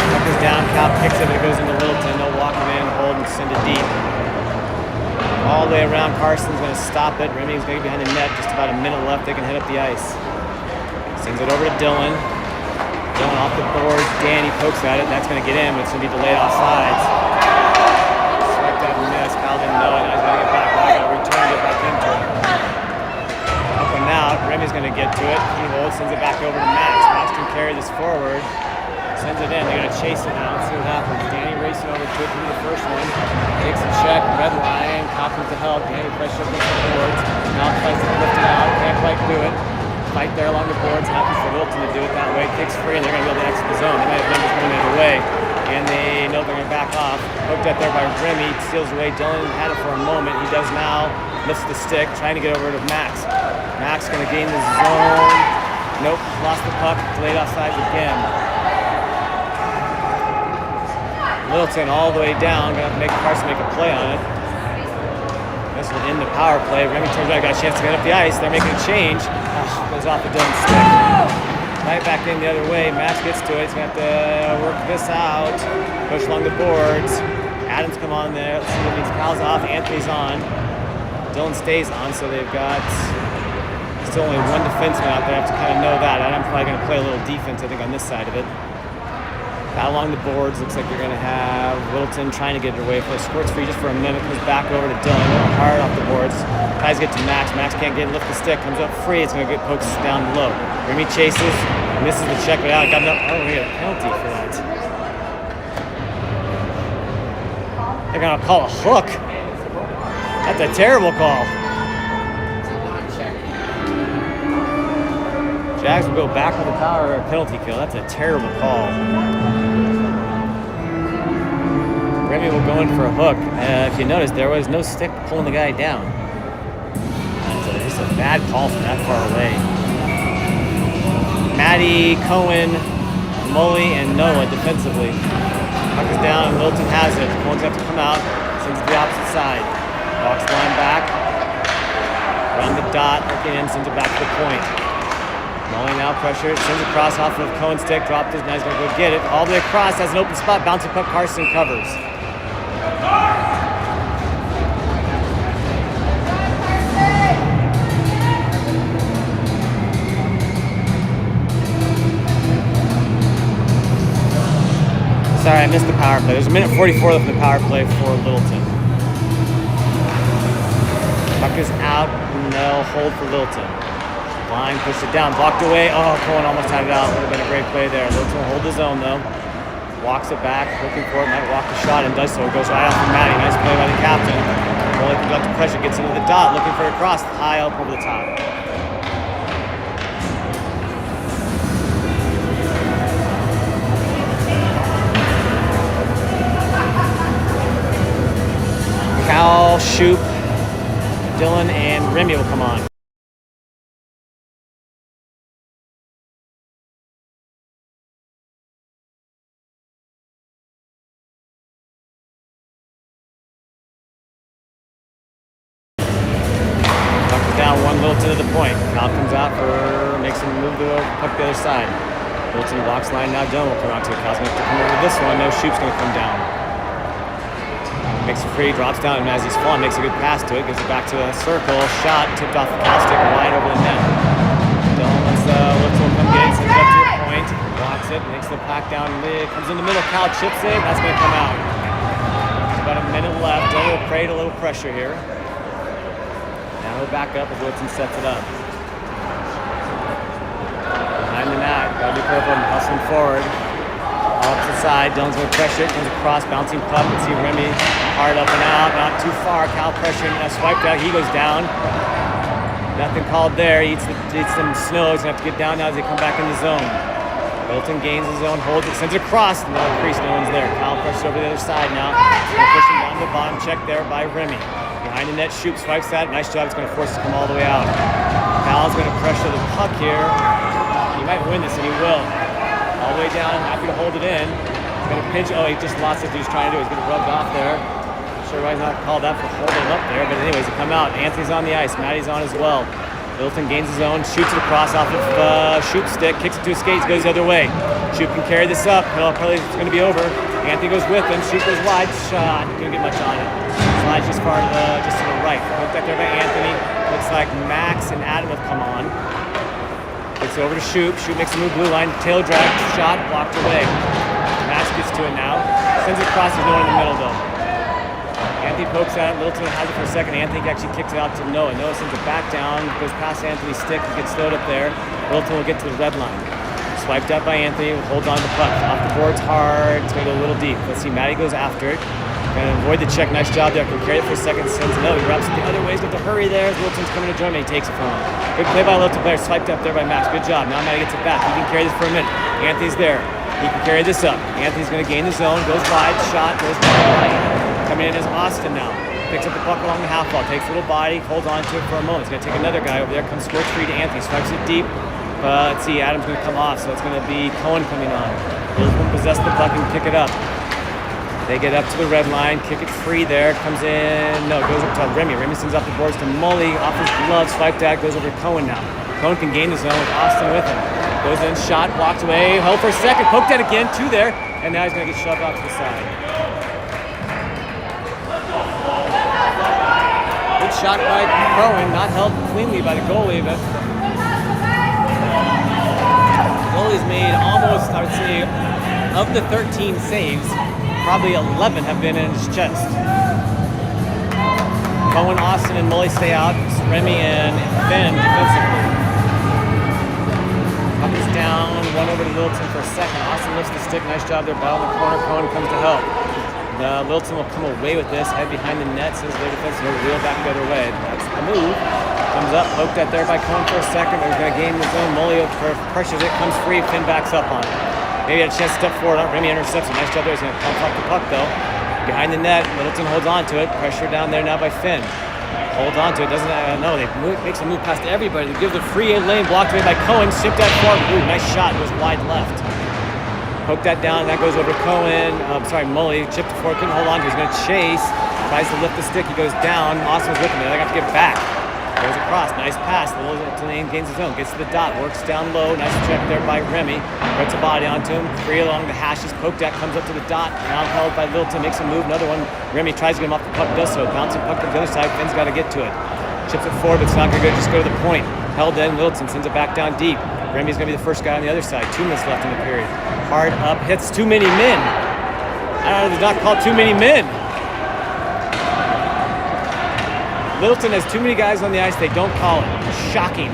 Puck is down, Cal picks it, but it goes into Littleton. They'll walk him in, hold, and send it deep. All the way around, Carson's going to stop it. Remy's going to be behind the net, just about a minute left. They can hit up the ice. Sends it over to Dylan. Dylan off the board, Danny pokes at it, that's going to get in, but it's going to be delayed offsides. Swiped out and missed, Kyle didn't know it, now he's going to get back, I got to return it back into it. out. Remy's going to get to it. He holds, sends it back over to Max. Max can carry this forward. Sends it in. They're going to chase it now. Let's see what happens. Danny racing over to it through the first one. Takes a check. Red line. Copping to help. Danny pressure against the boards. Now tries to lift it out. Can't quite do it. Fight there along the boards. Happy for Littleton to do it that way. Kicks free, and they're going to be able to exit the zone. They might have numbers going the other way. And they know they're going to back off. Hooked up there by Remy. Steals away. Dillon had it for a moment. He does now. Lifts the stick. Trying to get over to Max. Max going to gain the zone. Nope. Lost the puck. Delayed offsides again. Littleton all the way down. Going to have to make Carson make a play on it. This will end the power play. Remy turns around. Got a chance to get up the ice. They're making a change. Goes off the Dillon stick. Right back in the other way. Max gets to it. He's going to have to work this out. Push along the boards. Adams come on there. Let's see what means. Cal's off. Anthony's on. Dillon stays on, so they've got still only one defenseman out there. I have to kind of know that. Adam's probably going to play a little defense, I think, on this side of it. Out along the boards. Looks like you're going to have Littleton trying to get it away. For squirts free just for a minute. Comes back over to Dillon. A little hard off the boards. Tries to get to Max. Max can't get lift the stick. Comes up free. It's going to get poked down low. Remy chases. Misses the check, but out. Got enough. Oh, we got a penalty for that. They're going to call a hook. That's a terrible call. Jags will go back with the power or penalty kill. That's a terrible call. Remy will go in for a hook. If you notice, there was no stick pulling the guy down. That's just a bad call from that far away. Maddie, Cohen, Mully, and Noah defensively. Puck is down, and Littleton has it. Cohen's going to have to come out. Sends it to the opposite side. Walks the line back. Around the dot, looking in, sends it back to the point. Mully now pressured, sends it across off of Cohen's stick, dropped his, now he's going to go get it. All the way across, has an open spot, bouncing puck, Carson covers. Sorry, I missed the power play. There's a minute 44 left in the power play for Littleton. Puck is out, and they'll hold for Littleton. Line pushed it down, blocked away. Oh, Cohen almost had it out. Would have been a great play there. Littleton will hold his own though. Walks it back, looking for it, might walk the shot and does so. It goes right off from Maddie. Nice play by the captain. Mully conducting pressure, gets into the dot, looking for a cross, high up over the top. Cal, Shoop, Dillon, and Remy will come on. Down one, Littleton to the point. Cal comes out makes him move the puck to the other side. Littleton blocks line now. Dillon will come out to it. Cal's going to have to come over this one. No, Shoop's going to come down. Makes it free, drops down, and as he's falling, makes a good pass to it. Gives it back to a circle. Shot tipped off the Cal stick wide over the net. Dillon lets Littleton come get it. Sends it up to the point. Blocks it. Makes the pack down. Comes in the middle. Cal chips it. That's going to come out. There's about a minute left. Dillon will create a little pressure here. Now he'll back up as Littleton sets it up. Behind the net. Gotta be careful and hustling forward. Off to the side. Dillon's going to pressure it. Comes across, bouncing puck. Let's see Remy hard up and out. Not too far. Cal pressuring. Swiped out. He goes down. Nothing called there. He eats some snow. He's going to have to get down now as they come back in the zone. Littleton gains his zone, holds it, sends it across. No crease. No one's there. Cal presses over the other side now. Pushing down the bottom. Check there by Remy. Behind the net, Shoop swipes that. Nice job. It's going to force it to come all the way out. Cal's going to pressure the puck here. He might win this, and he will. All the way down, happy to hold it in. He's going to pinch. Oh, he just lost it. He's trying to do. He's going to rub off there. Not sure why he's not called that for holding up there, but anyways, he come out. Anthony's on the ice. Maddie's on as well. Littleton gains his own, shoots it across off of Shoop's stick, kicks it to his skates, goes the other way. Shoop can carry this up. Probably it's going to be over. Anthony goes with him. Shoop goes wide. Shot. Couldn't get much on it. Slides just far just to the right. Hooked up there by Anthony. Looks like Max and Adam have come on. Gets over to Shoop. Shoop makes a move blue line. Tail drag. Shot. Blocked away. Max gets to it now. Sends it across. There's no one in the middle though. Anthony pokes at it. Littleton has it for a second. Anthony actually kicks it out to Noah. Noah sends it back down, goes past Anthony's stick, and gets slowed up there. Littleton will get to the red line. Swiped up by Anthony, holds on to the puck. Off the board's hard. It's going to go a little deep. Let's see. Maddie goes after it. Going to avoid the check. Nice job there. Can carry it for a second. Sends it. No, he wraps it the other way. He's got to hurry there. Littleton's coming to join me. He takes it from him. Good play by Littleton player. Swiped up there by Max. Good job. Now Maddie gets it back. He can carry this for a minute. Anthony's there. He can carry this up. Anthony's going to gain the zone. Goes wide. Shot. Goes wide. Coming in is Austin now. Picks up the puck along the half wall. Takes a little body. Holds on to it for a moment. He's going to take another guy over there. Comes squirts free to Anthony. Strikes it deep. But let's see. Adam's going to come off. So it's going to be Cohen coming on. Littleton possess the puck and kick it up. They get up to the red line. Kick it free there. Comes in. No, goes up to Remy. Remy sends off the boards to Mully. Off his glove. Swiped out. Goes over to Cohen now. Cohen can gain the zone with Austin with him. Goes in, shot, blocked away, held for a second, poked at again, two there, and now he's going to get shoved off to the side. Good shot by Cohen, not held cleanly by the goalie, but the goalie's made almost, I would say, of the 13 saves, probably 11 have been in his chest. Cohen, Austin, and Mully stay out. Remy and Finn defensively. Puck is down, one over to Littleton for a second. Austin lifts the stick, nice job there, battle in the corner. Cohen comes to help. Littleton will come away with this, head behind the net, says their defense will wheel back the other way. That's the move. Comes up, poked at there by Cohen for a second. He's going to gain the zone. Mully pressures it, comes free, Finn backs up on it. Maybe had a chance to step forward. Remy intercepts it. Nice job there. He's going to pump off the puck though. Behind the net, Littleton holds on to it. Pressure down there now by Finn. Holds on to it, doesn't no, they makes a move past everybody. They give the free lane, blocked away by Cohen, shipped that far. Ooh, nice shot, goes wide left. Poke that down, that goes over to Cohen. Mully, chipped it forward, couldn't hold on to it. He's going to chase, tries to lift the stick, he goes down. Austin was with him, they got to get back. Goes across, nice pass, Littleton gains his own, gets to the dot, works down low, nice check there by Remy. Puts a body onto him, free along the hashes, poked at, comes up to the dot, now held by Littleton, makes a move, another one. Remy tries to get him off the puck, does so, bouncing puck to the other side, Finn's got to get to it. Chips it forward, but it's not going to go, just go to the point. Held in, Littleton sends it back down deep. Remy's going to be the first guy on the other side, 2 minutes left in the period. Hard up, hits too many men. I don't know, it's not called too many men. Littleton has too many guys on the ice, they don't call it. Shocking.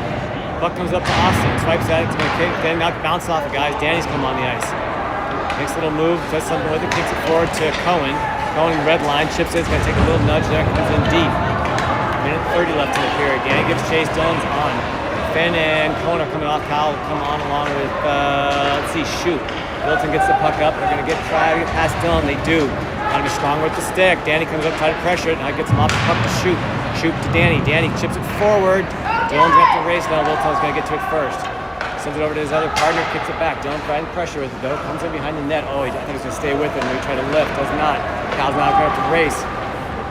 Puck comes up to Austin, swipes at it, it's going to kick, then not bounce off the guys. Danny's come on the ice. Makes a little move, does something with it, kicks it forward to Cohen. Cohen red line, chips it, it's going to take a little nudge there, comes in deep. Minute 30 left in the period. Danny gives chase, Dylan's on. Finn and Cohen are coming off, Kyle will come on along with, Shoot. Littleton gets the puck up, they're going to try to get past Dylan, they do. Got to be strong with the stick. Danny comes up, try to pressure it, and gets him off the puck to Shoot. Shoot to Danny. Danny chips it forward. Dylan's got to race now. Littleton's going to get to it first. Sends it over to his other partner, kicks it back. Dylan trying to pressure with it though. Comes in behind the net. Oh, I think he's going to stay with it. Maybe try to lift. Does not. Cal's not going to have to race.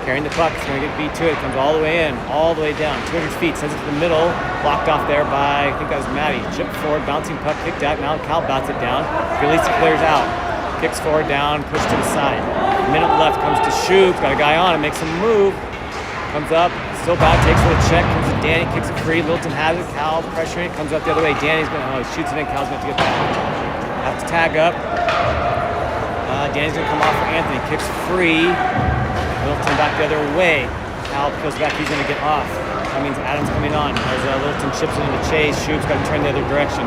Carrying the puck. It's going to get beat to it. Comes all the way in, all the way down. 200 feet. Sends it to the middle. Blocked off there by, I think that was Maddie. Chipped forward, bouncing puck, kicked out. Now Cal bouts it down. Releases the players out. Kicks forward, down, pushed to the side. Minute left, comes to Shoot. Got a guy on him, makes a move. Comes up, still bad, takes for the check. Comes to Danny, kicks it free. Littleton has it. Cal pressuring it, comes up the other way. Danny's going to, shoots it in. Cal's going to get back. Have to tag up. Danny's going to come off for Anthony. Kicks free. Littleton back the other way. Cal peels back, he's going to get off. That means Adam's coming on. As Littleton chips it in the chase, Shoot's got to turn the other direction.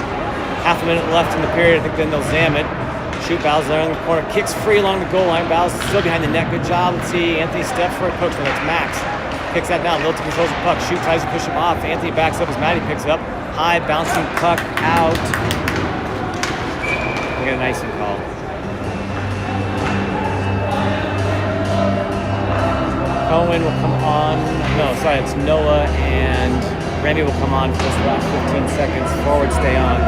Half a minute left in the period, I think then they'll zam it. Shoot, Bowles there in the corner, kicks free along the goal line. Bowles still behind the net, good job. Let's see, Anthony steps for a poke, that's Max. Kicks that down, Littleton controls the puck. Shoot tries to push him off. Anthony backs up as Maddie picks it up. High, bouncing puck out. We got an icing call. Cohen will come on. No, sorry, it's Noah and Remy will come on for this last 15 seconds. Forward stay on.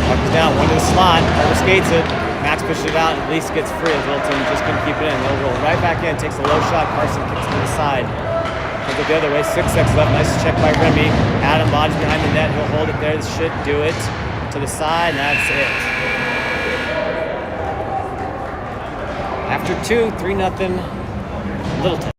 Puck is down, one to the slot, overskates it. Max pushes it out, at least gets free as Littleton just couldn't keep it in. They'll roll right back in, takes a low shot, Carson kicks to the side. Comes it the other way, 6 seconds left, nice check by Remy. Adam bodies behind the net, he'll hold it there, this should do it. To the side, and that's it. After 2, 3-0, Littleton.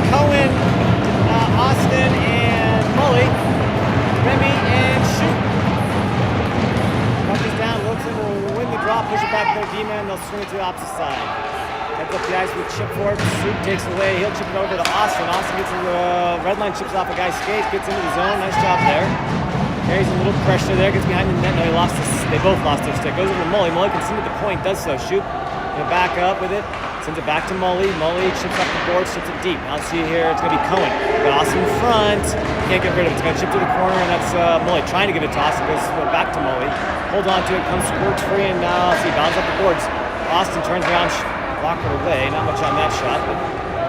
Cohen, Austin, and Mully. Remy and shoot. Puck is down. Littleton will win the draw, push it back to their D-man. They'll swing it to the opposite side. Heads up the ice with chip for it. Soup takes away. He'll chip it over to Austin. Austin gets the red line, chips off a guy's skate, gets into the zone. Nice job there. Carries a little pressure there, gets behind the net. No, they both lost their stick. Goes over to Mully. Mully can send it to the point, does so. Shoot. He'll back up with it. Sends it back to Mully. Mully chips up the board, chips it deep. Now see here, it's going to be Cohen. Got Austin in front. Can't get rid of it. It's going to chip to the corner, and that's Mully trying to give it to Austin. Goes back to Mully. Holds on to it, comes squirts free, and now see, bounds up the boards. Austin turns around, blocked it away. Not much on that shot, but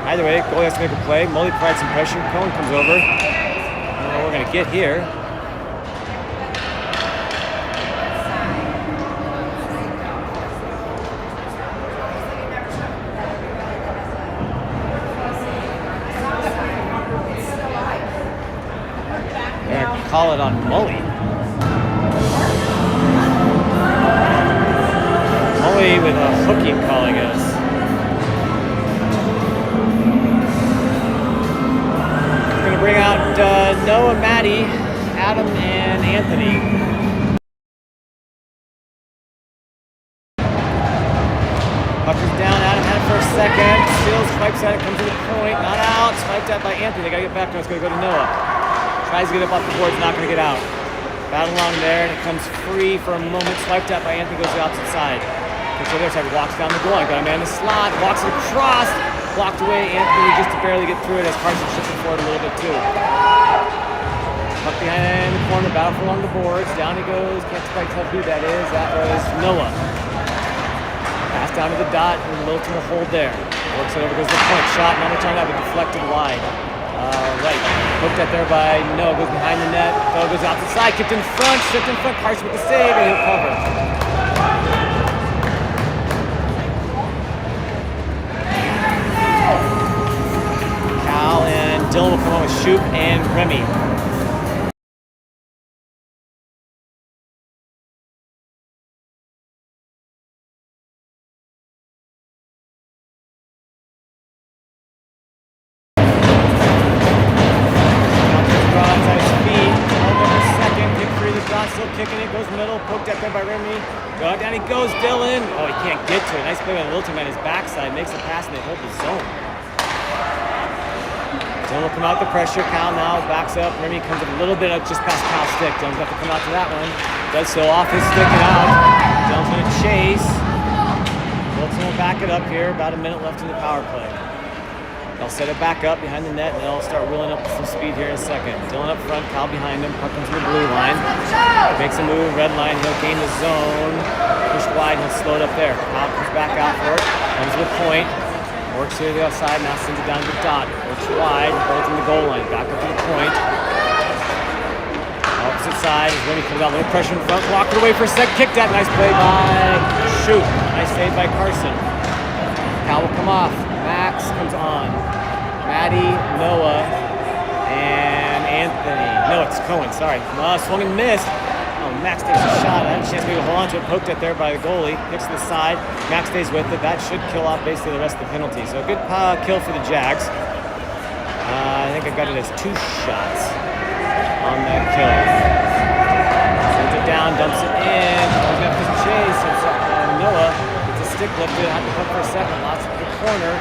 either way, goalie has to make a play. Mully provides some pressure. Cohen comes over. I don't know what we're going to get here. Call it on Mully. Mully with a hooking call, I guess. We're going to bring out Noah, Maddie, Adam, and Anthony. Puck is down. Adam had it for a second. Steals, swipes at it, comes to the point. Not out. Swiped at by Anthony. They got to get back to it. It's going to go to Noah. Tries to get up off the board, not going to get out. Battle along there, and it comes free for a moment. Swiped at by Anthony, goes to the opposite side. Gets to the other side, walks down the goal line. Got a man in the slot, walks it across. Blocked away, Anthony just to barely get through it as Carson shifts it forward a little bit too. Puck behind the corner, battle for along the boards. Down he goes, can't quite tell who that is. That was Noah. Pass down to the dot, and Littleton will hold there. Works it over, goes to the point. Shot, not much on that, but deflected wide. Right, hooked at there by Noah, goes behind the net. Noah goes out the side, kicked in front, stripped in front. Carson with the save, and he'll cover. Cal and Dylan will come on with Shoop and Remy. Still kicking it, goes middle, poked at there by Remy. Down he goes, Dylan. Oh, he can't get to it. Nice play by Littleton on his backside, makes the pass, and they hold the zone. Dylan will come out the pressure. Cal now backs up. Remy comes a little bit up just past Cal's stick. Dylan's got to come out to that one. Does so off his stick and out. Dylan's going to chase. Littleton will back it up here. About a minute left in the power play. They'll set it back up behind the net, and they'll start wheeling up some speed here in a second. Dylan up front, Cal behind him. Puck comes to the blue line. Makes a move, red line. He'll gain the zone. Pushed wide, and he'll slow it up there. Cal comes back out for it. Comes to the point. Works here to the outside. Now sends it down to the dot. Works wide. Holds in the goal line. Back up to the point. Opposite side is when he comes out. A little pressure in front. Walked away for a sec. Kicked that. Nice play by Shoot. Nice save by Carson. Cal will come off. Max comes on. Maddie, Noah, and Anthony. No, it's Cohen, sorry. Swung and missed. Oh, Max takes a shot. I had a chance maybe to hold on to it. Poked it there by the goalie. Kicks to the side. Max stays with it. That should kill off basically the rest of the penalty. So a good kill for the Jags. I think I got it as 2 shots on that kill. Sends it down, dumps it in. He's got this chase. Noah gets a stick lifted. Had to puck for a second. Lots of the corner.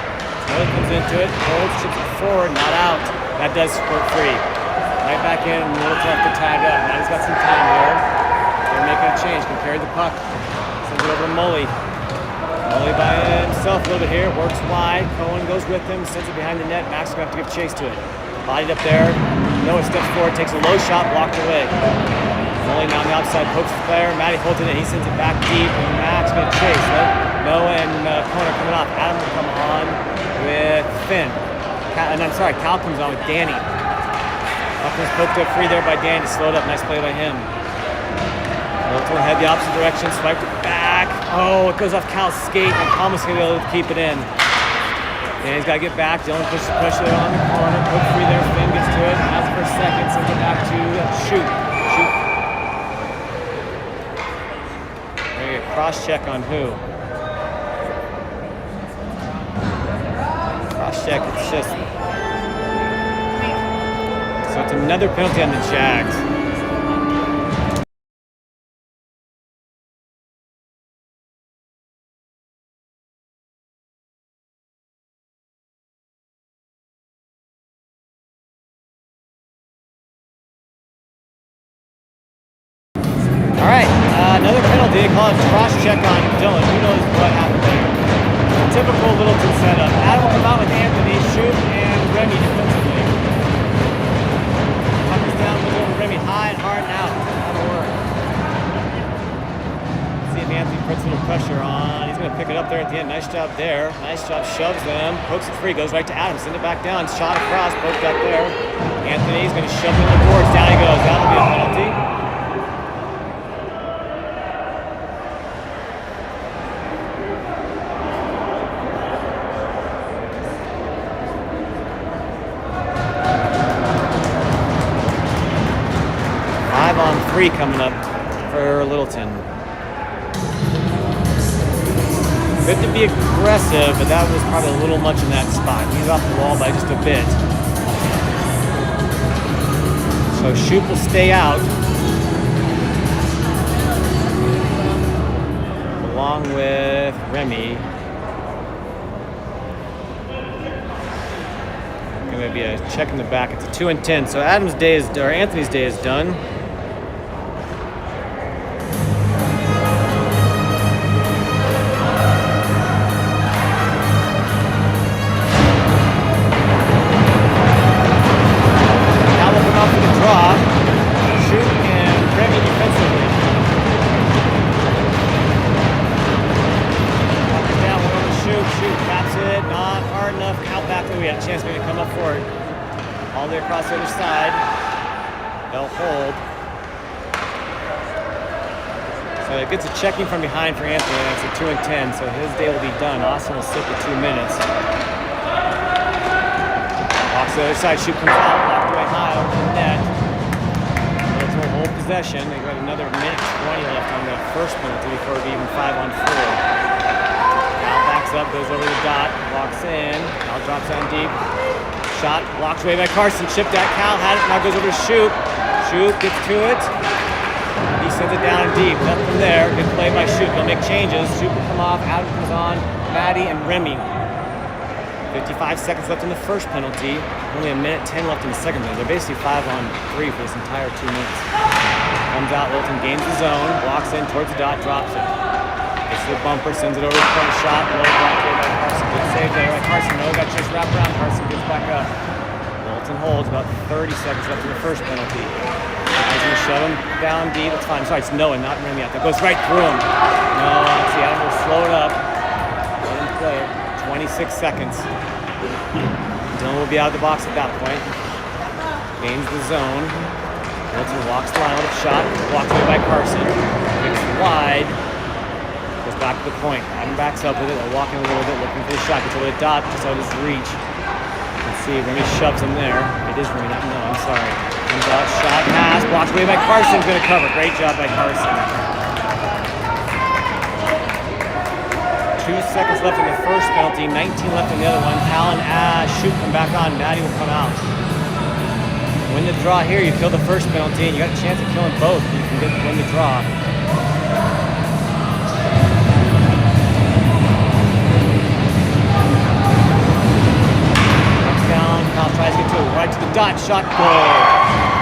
Noah comes into it, holds, chips it forward, not out. That does squirt free. Right back in, and Littleton have to tag up. Now he's got some time here. They're making a change, can carry the puck. Sends it over to Mully. Mully by himself a little bit here, works wide. Cohen goes with him, sends it behind the net. Max is going to have to give chase to it. Bodied up there. Noah steps forward, takes a low shot, blocked away. Mully now on the outside, pokes the player. Maddie holds it in, he sends it back deep, and Max going to chase. Noah and Cohen are coming off. Adam will come on with Finn. Cal comes on with Danny. Upper's poked up free there by Danny, slowed up, nice play by him. Littleton head the opposite direction, swiped it back. Oh, it goes off Cal's skate, and Thomas going to be able to keep it in. Danny's got to get back, Dylan pushes the pressure there on the corner, poked free there, Finn gets to it, has it for a second, sends it back to Shoot. We're going to get a cross check on who? Cross check, it's just So it's another penalty on the Jags. Another penalty. They call it cross check on Dylan. Who knows what happened there? Typical Littleton setup. Adam will come out with Anthony, Shoop, and Remy defensively. Puck is down, goes over Remy high and hard and out. That'll work. See if Anthony puts a little pressure on. He's going to pick it up there at the end. Nice job there. Nice job. Shoves them. Pokes it free. Goes right to Adam. Send it back down. Shot across. Poked up there. Anthony's going to shove it in the boards. Down he goes. That'll be a penalty. Coming up for Littleton. Good to be aggressive, but that was probably a little much in that spot. He's off the wall by just a bit. So Shoop will stay out, along with Remy. Going to be a check in the back. It's a 2 and 10. So Anthony's day is done. Across the other side. They'll hold. So it gets a checking from behind for Anthony. That's a 2 and 10, so his day will be done. Austin will sit for 2 minutes. Walks to the other side. Shoot comes out. Blocked away high over the net. Littleton will hold possession. They've got another minute 20 left on the first penalty before it'll be even 5 on 4. Cal backs up, goes over the dot, walks in. Cal drops down deep. Shot blocked away by Carson. Chipped at Cal. Had it. Now goes over to Shoop. Shoop gets to it. He sends it down deep. Nothing from there. Good play by Shoop. They'll make changes. Shoop will come off. Adam comes on. Maddie and Remy. 55 seconds left in the first penalty. Only a minute 10 left in the second penalty. They're basically 5 on 3 for this entire 2 minutes. Comes out. Littleton gains the zone. Walks in towards the dot. Drops it. Gets to the bumper. Sends it over the front shot. Low blocked away by Carson. Good save there by Carson. No, got just wrapped around. Carson gets back up. Littleton holds. About 30 seconds left in the first penalty. He's going to shove him down deep. That's fine. Sorry, it's Noah, not Remy out there. Goes right through him. No, let's see. Adam will slow it up. Let him play it. 26 seconds. Dylan will be out of the box at that point. Gains the zone. Littleton walks the line with a shot. Walks away by Carson. Kicks wide. Goes back to the point. Adam backs up with it. They're walking a little bit, looking for the shot. Gets over the dot, just out of his reach. Let's see. Remy shoves him there. It is Remy, not no, I'm sorry. Comes out, shot, pass, blocked away by Carson. Going to cover. Great job by Carson. 2 seconds left in the first penalty, 19 left in the other one. Allen, Shoop come back on. Maddie will come out. Win the draw here. You kill the first penalty, and you got a chance of killing both. You can win the draw. Comes down. Kyle tries to get to it. Right to the dot. Shot. Goal.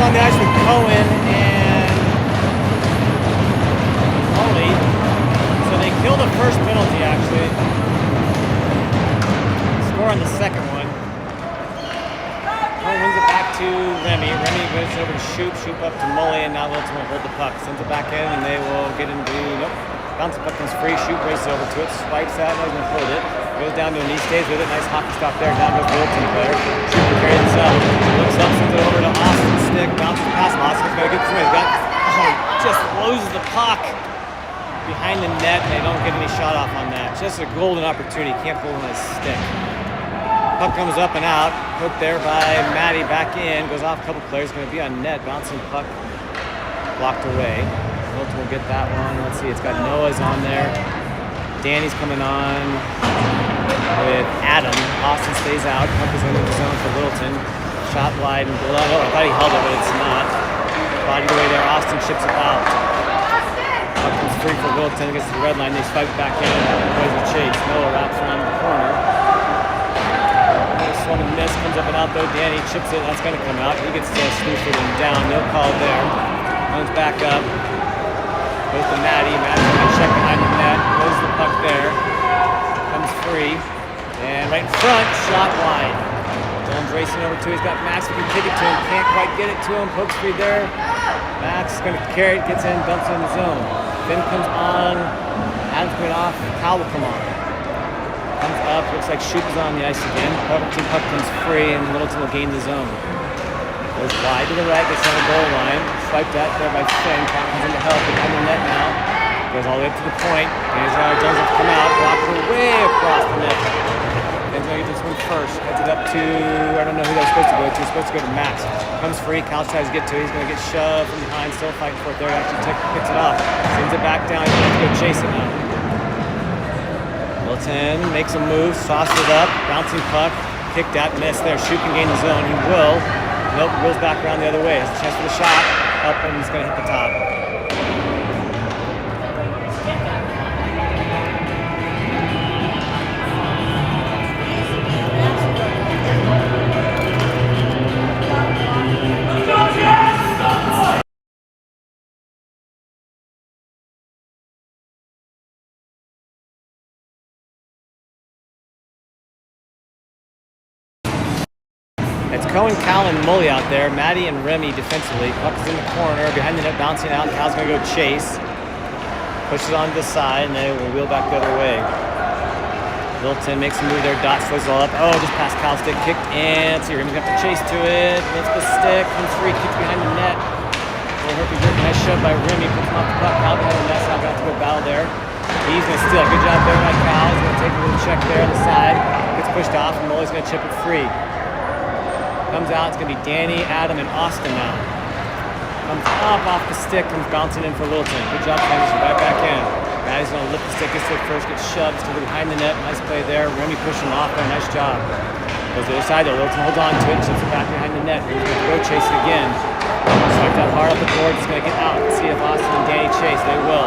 On the ice with Cohen and Holly. So they kill the first penalty, actually. Score on the second one. Cohen wins it back to Remy. Remy goes over to Shoop. Shoop up to Mully, and now Littleton will hold the puck. Sends it back in, and they will get into, nope. Bounce the puck comes free. Shoop races over to it. Swipes out, and going to hold it. Goes down to a knee, stays with it. Nice hockey stop there. Down goes the Littleton player. Shooter carries this up. Looks up, sends it over to Austin. Stick, bounces past Austin's got to get through. He's got, just loses the puck behind the net. They don't get any shot off on that. Just a golden opportunity. Can't pull on his stick. Puck comes up and out. Hooked there by Matty. Back in. Goes off a couple players. Going to be on net. Bouncing puck. Blocked away. Littleton will get that one. Let's see. It's got Noah's on there. Danny's coming on with Adam. Austin stays out. Puck is into the zone for Littleton. Shot wide and below. Oh, I thought he held it, but it's not. Bodied away there. Austin chips it out. Puck comes free for Littleton. Gets to the red line. They spike back in. Boys will chase. Noah wraps around the corner. Swung and miss. Comes up and out though. Danny chips it. That's going to come out. He gets to Slewford and down. No call there. Runs back up. Goes to Matty. Matty's going to check behind the net. Goes the puck there. Comes free. And right in front. Shot wide. Dylan's racing over to. He's got Max. We can kick it to him. Can't quite get it to him. Pokes free there. Max is going to carry it. Gets in. Dumps it in the zone. Then comes on. Adam's going off. Kyle will come on. Comes up. Looks like Shoop is on the ice again. Team puck comes free. And Littleton will gain the zone. Goes wide to the right, gets on the goal line. Swiped at there by Finn. Comes in to help behind the net now. Goes all the way up to the point. And Jones has to come out. Blocked it way across the net. Finn's going to get this one first. Heads it up to, I don't know who that's supposed to go to. He's supposed to go to Max. Comes free. Cal tries to get to it. He's going to get shoved from behind. Still fighting for it there. Actually picks it off. Sends it back down. He's going to go chase it now. Littleton makes a move. Sauces it up. Bouncing puck. Kicked at. Missed there. Shoot can gain the zone. He will. Nope, rolls back around the other way. Has a chance for the shot. Up and he's going to hit the top. It's Cohen, Cal, and Mully out there. Matty and Remy defensively. Puck is in the corner. Behind the net, bouncing out. Cal's going to go chase. Pushes on to the side, and they will wheel back the other way. Littleton makes a move there. Dot slows it all up. Oh, just past Cal's stick. Kicked in. Let's see. Remy's got to chase to it. Lifts the stick. Comes free. Kicks behind the net. Nice shove by Remy. Puts him off the puck. Cal behind the net. Now got to go battle there. He's going to steal. Good job there by Cal. He's going to take a little check there on the side. Gets pushed off, and Mully's going to chip it free. Comes out, it's going to be Danny, Adam, and Austin now. Comes up off the stick, comes bouncing in for Littleton. Good job, Matty's right back in. Matty's going to lift the stick, gets to it first, gets shoved to the behind the net. Nice play there. Remy pushing off there, nice job. Goes to the other side though. Littleton holds on to it, chips it back behind the net. He's going to go chase it again. Swiped out hard up the board, it's going to get out. Let's see if Austin and Danny chase. They will.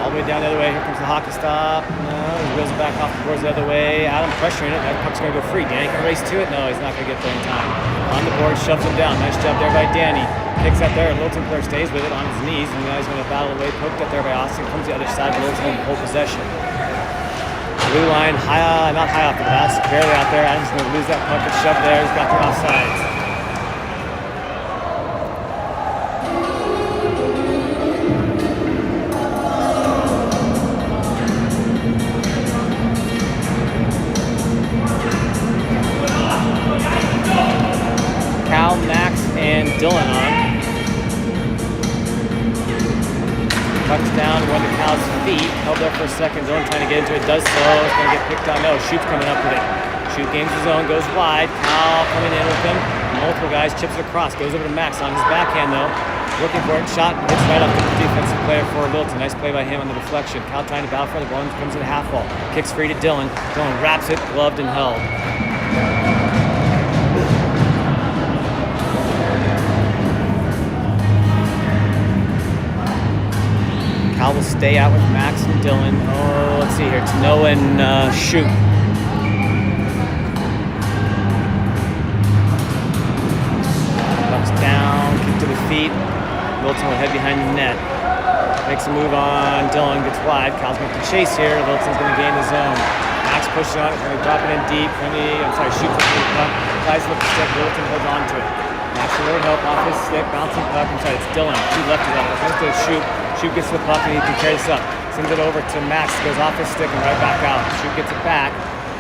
All the way down the other way. Here comes the hockey stop. No, he wheels it back off the boards the other way. Adam pressuring it. That puck's going to go free. Danny can race to it. No, he's not going to get there in time. On the board, shoves him down. Nice job there by Danny. Kicks out there. Littleton player stays with it on his knees. And now he's going to battle away. Poked up there by Austin. Comes to the other side. Littleton hold possession. Blue line, not high off the glass. Barely out there. Adam's going to lose that puck. It's shoved there. He's got the offsides. Dylan on. Puck's down, run to Cal's feet. Held there for a second. Dylan trying to get into it. Does so. It's going to get picked on. No, Shoot's coming up with it. Shoot gains his own. Goes wide. Cal coming in with him. Multiple guys. Chips it across. Goes over to Max on his backhand though. Looking for it. Shot. Hits right off the defensive player for Littleton. Nice play by him on the deflection. Cal trying to battle for the ball. Comes in a half ball. Kicks free to Dylan. Dylan wraps it. Gloved and held. Cal will stay out with Max and Dylan. Oh, let's see here. It's Noah and Shoot. Puck's down, kick to the feet. Littleton will head behind the net. Makes a move on Dylan, gets wide. Cal's going to chase here. Littleton's going to gain the zone. Max pushes on it, going to drop it in deep. Shoots it through the puck. Tries to lift the stick. Littleton holds on to it. Max will help off his stick, bouncing puck inside. It's Dylan. Two lefties out. Comes to Shoot. Shoot Shoop gets the puck and he can carry this up. Sends it over to Max, goes off his stick and right back out. Shoop gets it back,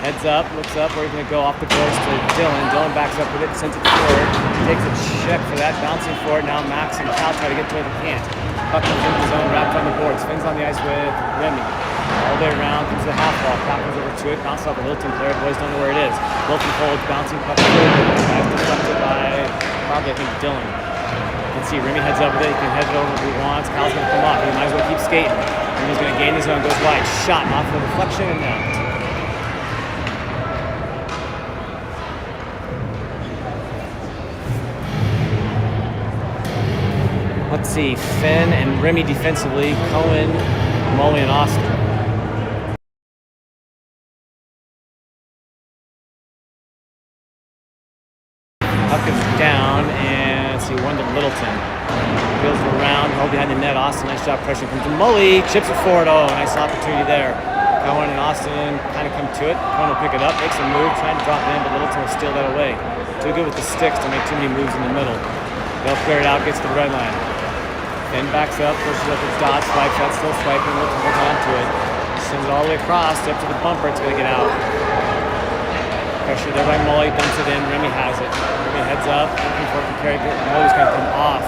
heads up, looks up, where he's going to go off the boards to Dylan. Dylan backs up with it, sends it forward, takes a check for that, bouncing forward. Now Max and Cal try to get to it, they can't. Puck comes into the zone, wrapped on the boards, spins on the ice with Remy. All the way around, comes to the half ball, Cal comes over to it, bounces off a Littleton player, boys don't know where it is. Littleton holds, bouncing puck forward, guy's deflected by probably, I think, Dylan. You can see Remy heads up with it, he can head it over if he wants. Cal's going to come off, he might as well keep skating. Remy's going to gain the zone, goes wide, shot off the deflection and out. Let's see, Finn and Remy defensively, Cohen, Molly, and Austin. Puck is down, and let's see, one to Littleton. Goes around, held behind the net. Austin, nice job, pressure comes to Mully, chips it forward. Oh, nice opportunity there. Cohen and Austin kind of come to it. Cohen will pick it up, makes a move, trying to drop it in, but Littleton will steal that away. Too good with the sticks to make too many moves in the middle. They'll clear it out, gets to the red line. Then backs up, pushes up his dot, swipes out, still swiping, Littleton holds on to it. Sends it all the way across, up to the bumper, it's going to get out. Pressure there by Mully, dumps it in, Remy has it. Remy heads up, looking for it to carry it. Mully's going to come off.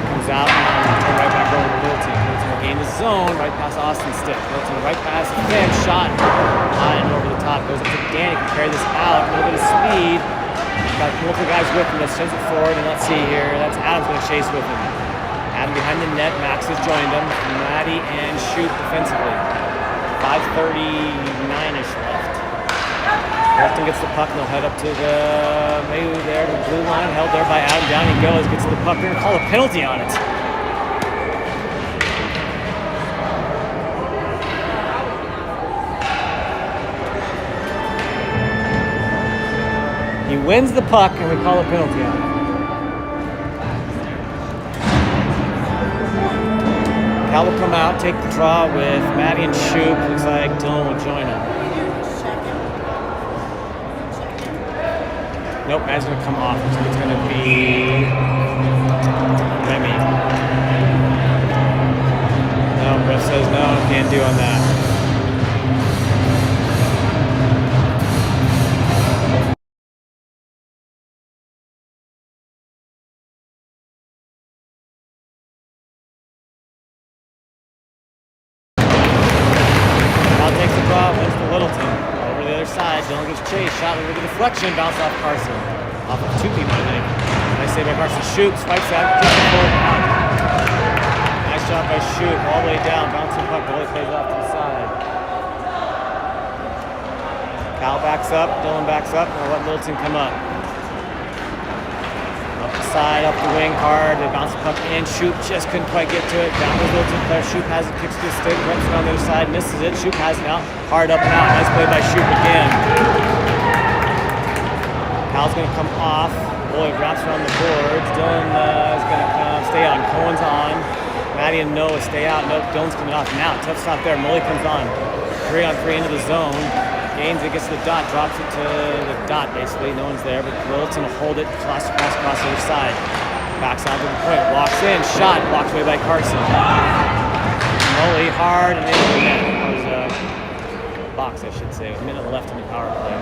Comes out, and turn right back over to Littleton. Littleton will gain the zone, right past Austin's stick. Littleton right past Finn, shot high and over the top. Goes up to Danny, can carry this out, a little bit of speed. Got multiple guys with him, let's send it forward, and let's see here. That's Adam's going to chase with him. Adam behind the net, Max has joined him. Maddie and Shoop defensively. 5:39-ish left. Littleton gets the puck and they'll head up to the maybe there, the blue line, held there by Adam. Down he goes, gets the puck. They're going to call a penalty on it. He wins the puck and we call a penalty on it. Cal will come out, take the draw with Maddie and Shoop. Looks like Dylan will join him. Nope, Maddie's going to come off. So it's going to be Remy. No, ref says no, can't do on that. Dylan gets chased, shot over the deflection, bounce off Carson. Off of two people, I think. Nice save by Carson. Shoop, spikes that, kicks it forward, out. Nice shot by Shoop, all the way down, bouncing puck, goalie plays off to the side. Cal backs up, Dylan backs up, and we'll let Littleton come up. Up the side, up the wing, hard, they bounce the puck in. Shoop just couldn't quite get to it. Down goes Littleton player, Shoop has it, kicks to the stick, runs it on the other side, misses it. Shoop has it now, hard up and out. Nice play by Shoop again. Cal's going to come off. Boy, wraps around the boards. Dylan is going to stay on. Cohen's on. Maddie and Noah stay out. Nope, Dylan's coming off. Now, tough stop there. Mully comes on. 3-on-3 into the zone. Gains it, gets to the dot, drops it to the dot, basically. No one's there, but Littleton will hold it, across the other side. Backs onto the point, walks in, shot, blocked away by Carson. Mully hard and into the net. That was box, I should say. A minute left in the power play.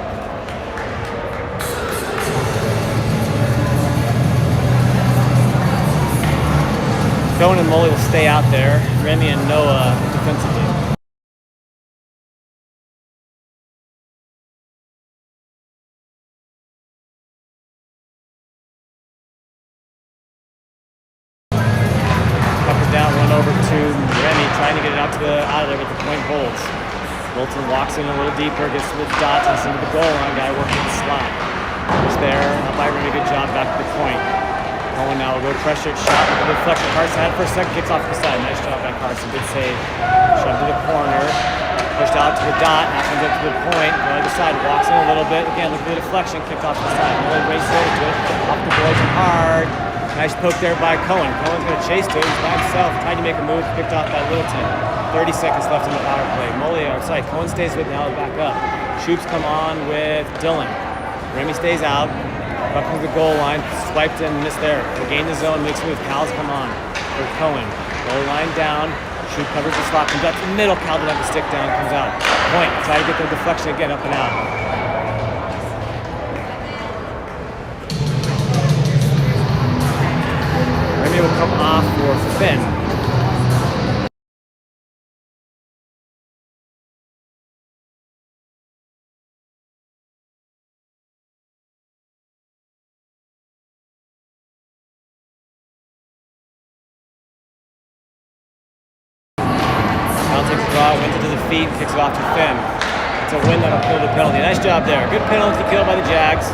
Cohen and Mully will stay out there. Remy and Noah defensively. Littleton walks in a little deeper, gets to the dot, and into the goal line. Guy working the slot. Just there, up by Remy, good job, back to the point. Cohen now will go pressure, shot with the deflection. Carson had it for a second, kicks off the side. Nice job by Carson, good save. Shoved to the corner, pushed out to the dot, now comes up to the point. The other side, walks in a little bit. Again, look at the deflection, kicked off the side. Mully races over to it, off the boards and hard. Nice poke there by Cohen. Cohen's going to chase to it. He's by himself, trying to make a move, picked off by Littleton. 30 seconds left in the power play. Cohen stays with, now back up. Shoop's come on with Dylan. Remy stays out. Buck comes to the goal line, swiped and missed there. They gain the zone, makes a move. Cal's come on. for Cohen. Goal line down. Shoot covers the slot, comes up to the middle. Cal doesn't have the stick down, comes out. Point. Try to get the deflection again, up and out. Remy will come off for Finn. Takes a draw, wins it to the feet, kicks it off to Finn. It's a win that'll kill the penalty. Nice job there. Good penalty kill by the Jags.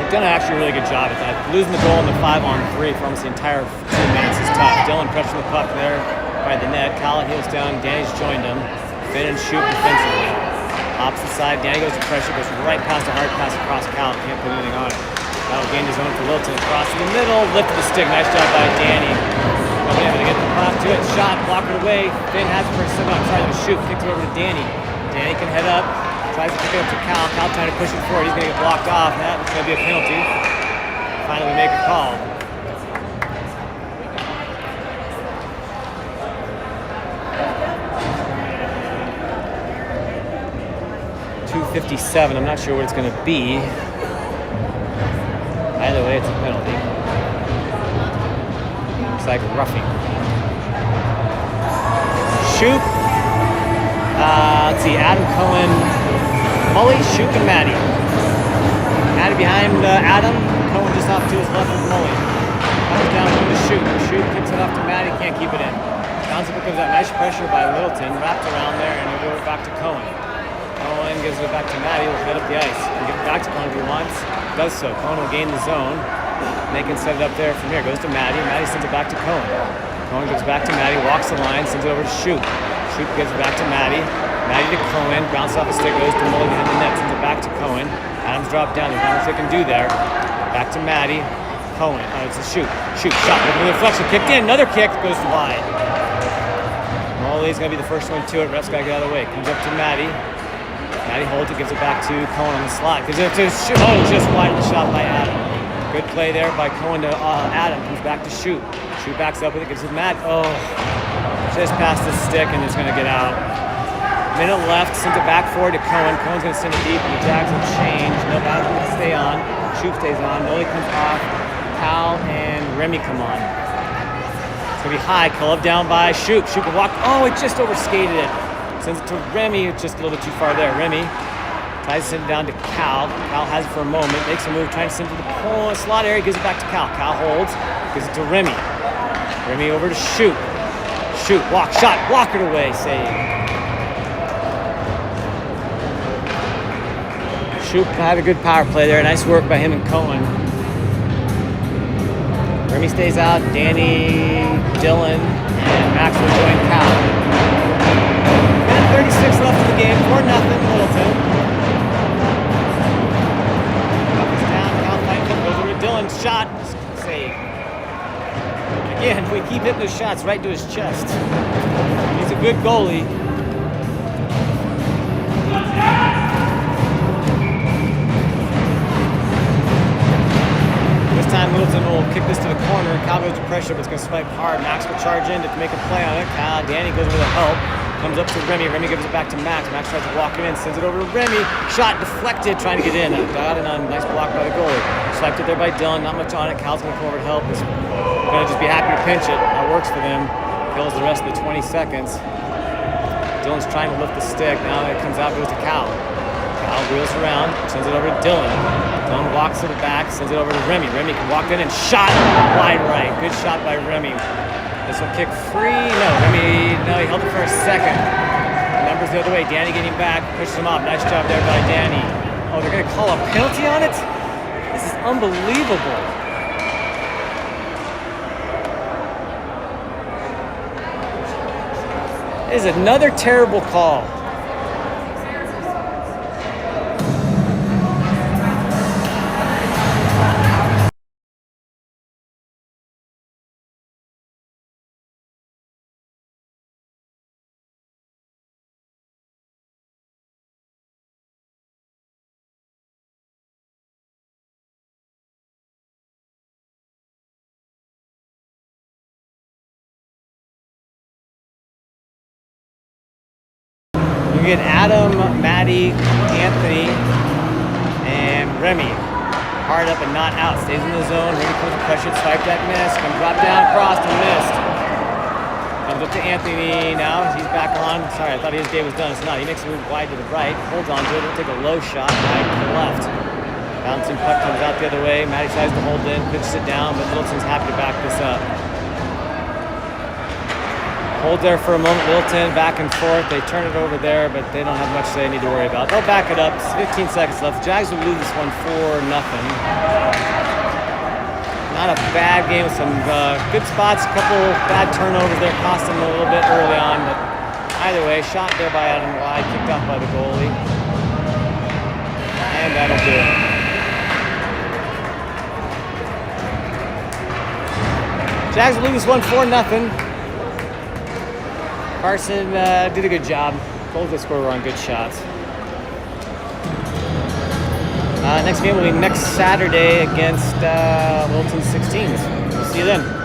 They've done actually a really good job at that. Losing the goal in the 5-on-3 for almost the entire 2 minutes is tough. Dylan pressuring the puck there by the net. Kyle heels down. Danny's joined him. Finn and Shoot defensively. Opposite side, Danny goes to pressure, goes right past a hard pass across Kyle. Can't put anything on it. That'll gain his own for Littleton. Across in the middle, lifted the stick. Nice job by Danny. Nobody able to get the pass to it. Shot, blocked it away. Finn has it for a send up. Tries to shoot. Kicks it over to Danny. Danny can head up. Tries to kick it up to Cal. Cal trying to push it forward. He's going to get blocked off. That's going to be a penalty. Finally, we make a call. .257. I'm not sure what it's going to be. Either way, it's a penalty. Like roughing. Shoot. Let's see, Adam, Cohen, Mully, Shoot, and Maddie. Maddie behind Adam, Cohen just off to his left with Mully. Comes down to Shoot. Shoot kicks it off to Maddie, can't keep it in. Bounce up comes out, nice pressure by Littleton, wrapped around there, and he'll go back to Cohen. Cohen gives it back to Maddie, will head up the ice. He'll give it back to Cohen if he wants. Does so. Cohen will gain the zone. They can set it up there from here. Goes to Maddie. Maddie sends it back to Cohen. Cohen gives it back to Maddie. Walks the line. Sends it over to Shoot. Shoot gives it back to Maddie. Maddie to Cohen. Bounces off the stick. Goes to Mully behind the net. Sends it back to Cohen. Adams dropped down. There's not much they can do there. Back to Maddie. Cohen. It's a Shoot. Shoot. Shot. Looking for the deflection. Kicked in. Another kick. Goes wide. Mully's going to be the first one to it. Ref's got to get out of the way. Comes up to Maddie. Maddie holds it. Gives it back to Cohen on the slot. Gives it to Shoot. Oh, just wide of the shot by Adam. Good play there by Cohen to Adam. Comes back to Shoot. Shoot backs up with it. Gives it Matt. Oh, just past the stick and it's going to get out. Minute left. Sends it back forward to Cohen. Cohen's going to send it deep and the Jags will change. No, Adam's going to stay on. Shoot stays on. Mully comes off. Cal and Remy come on. It's going to be high. Club down by Shoot. Shoot can walk. Oh, it just overskated it. Sends it to Remy. Just a little bit too far there. Remy tries to send it down to Cal. Cal has it for a moment. Makes a move, trying to send it to the slot area. Gives it back to Cal. Cal holds. Gives it to Remy. Remy over to Shoot. Shoot. Walk. Shot. Block it away. Save. Shoot had a good power play there. Nice work by him and Cohen. Remy stays out. Danny, Dylan, and Max will join Cal. Minute 36 left in the game. 4-0 Littleton. Dylan shot, save. Again, we keep hitting those shots right to his chest. He's a good goalie. This time Littleton will kick this to the corner. Cal goes to pressure, but it's going to swipe hard. Max will charge in to make a play on it. Danny goes with a help. Comes up to Remy. Remy gives it back to Max. Max tries to walk it in, sends it over to Remy. Shot deflected, trying to get in. Got it on. Nice block by the goalie. Swiped it there by Dylan. Not much on it. Cal's going to come over to help. He's going to just be happy to pinch it. That works for them. Kills the rest of the 20 seconds. Dylan's trying to lift the stick. Now it comes out, goes to Cal. Cal wheels around, sends it over to Dylan. Dylan walks to the back, sends it over to Remy. Remy can walk in and shot wide right. Good shot by Remy. This will kick free. No, Remy, no, he held it for a second. Numbers the other way. Danny getting back, pushes him off. Nice job there by Danny. Oh, they're going to call a penalty on it? This is unbelievable. This is another terrible call. We get Adam, Maddie, Anthony, and Remy. Hard up and not out. Stays in the zone. Remy comes with pressure. Swipe that miss. Comes drop down, crossed and missed. Comes up to Anthony now. He's back on. Sorry, I thought his day was done. It's not. He makes a move wide to the right. Holds on to it. He'll take a low shot right to the left. Bouncing puck comes out the other way. Maddie tries to hold in. Pitches it down, but Littleton's happy to back this up. Hold there for a moment. Littleton back and forth. They turn it over there, but they don't have much they need to worry about. They'll back it up. 15 seconds left. Jags will lose this one 4-0. Not a bad game with some good spots. A couple bad turnovers there, cost them a little bit early on, but either way, shot there by Adam wide, kicked off by the goalie, and that'll do it. Jags will lose this one 4-0. Carson did a good job. Both the score were on good shots. Next game will be next Saturday against Littleton 16s. We'll see you then.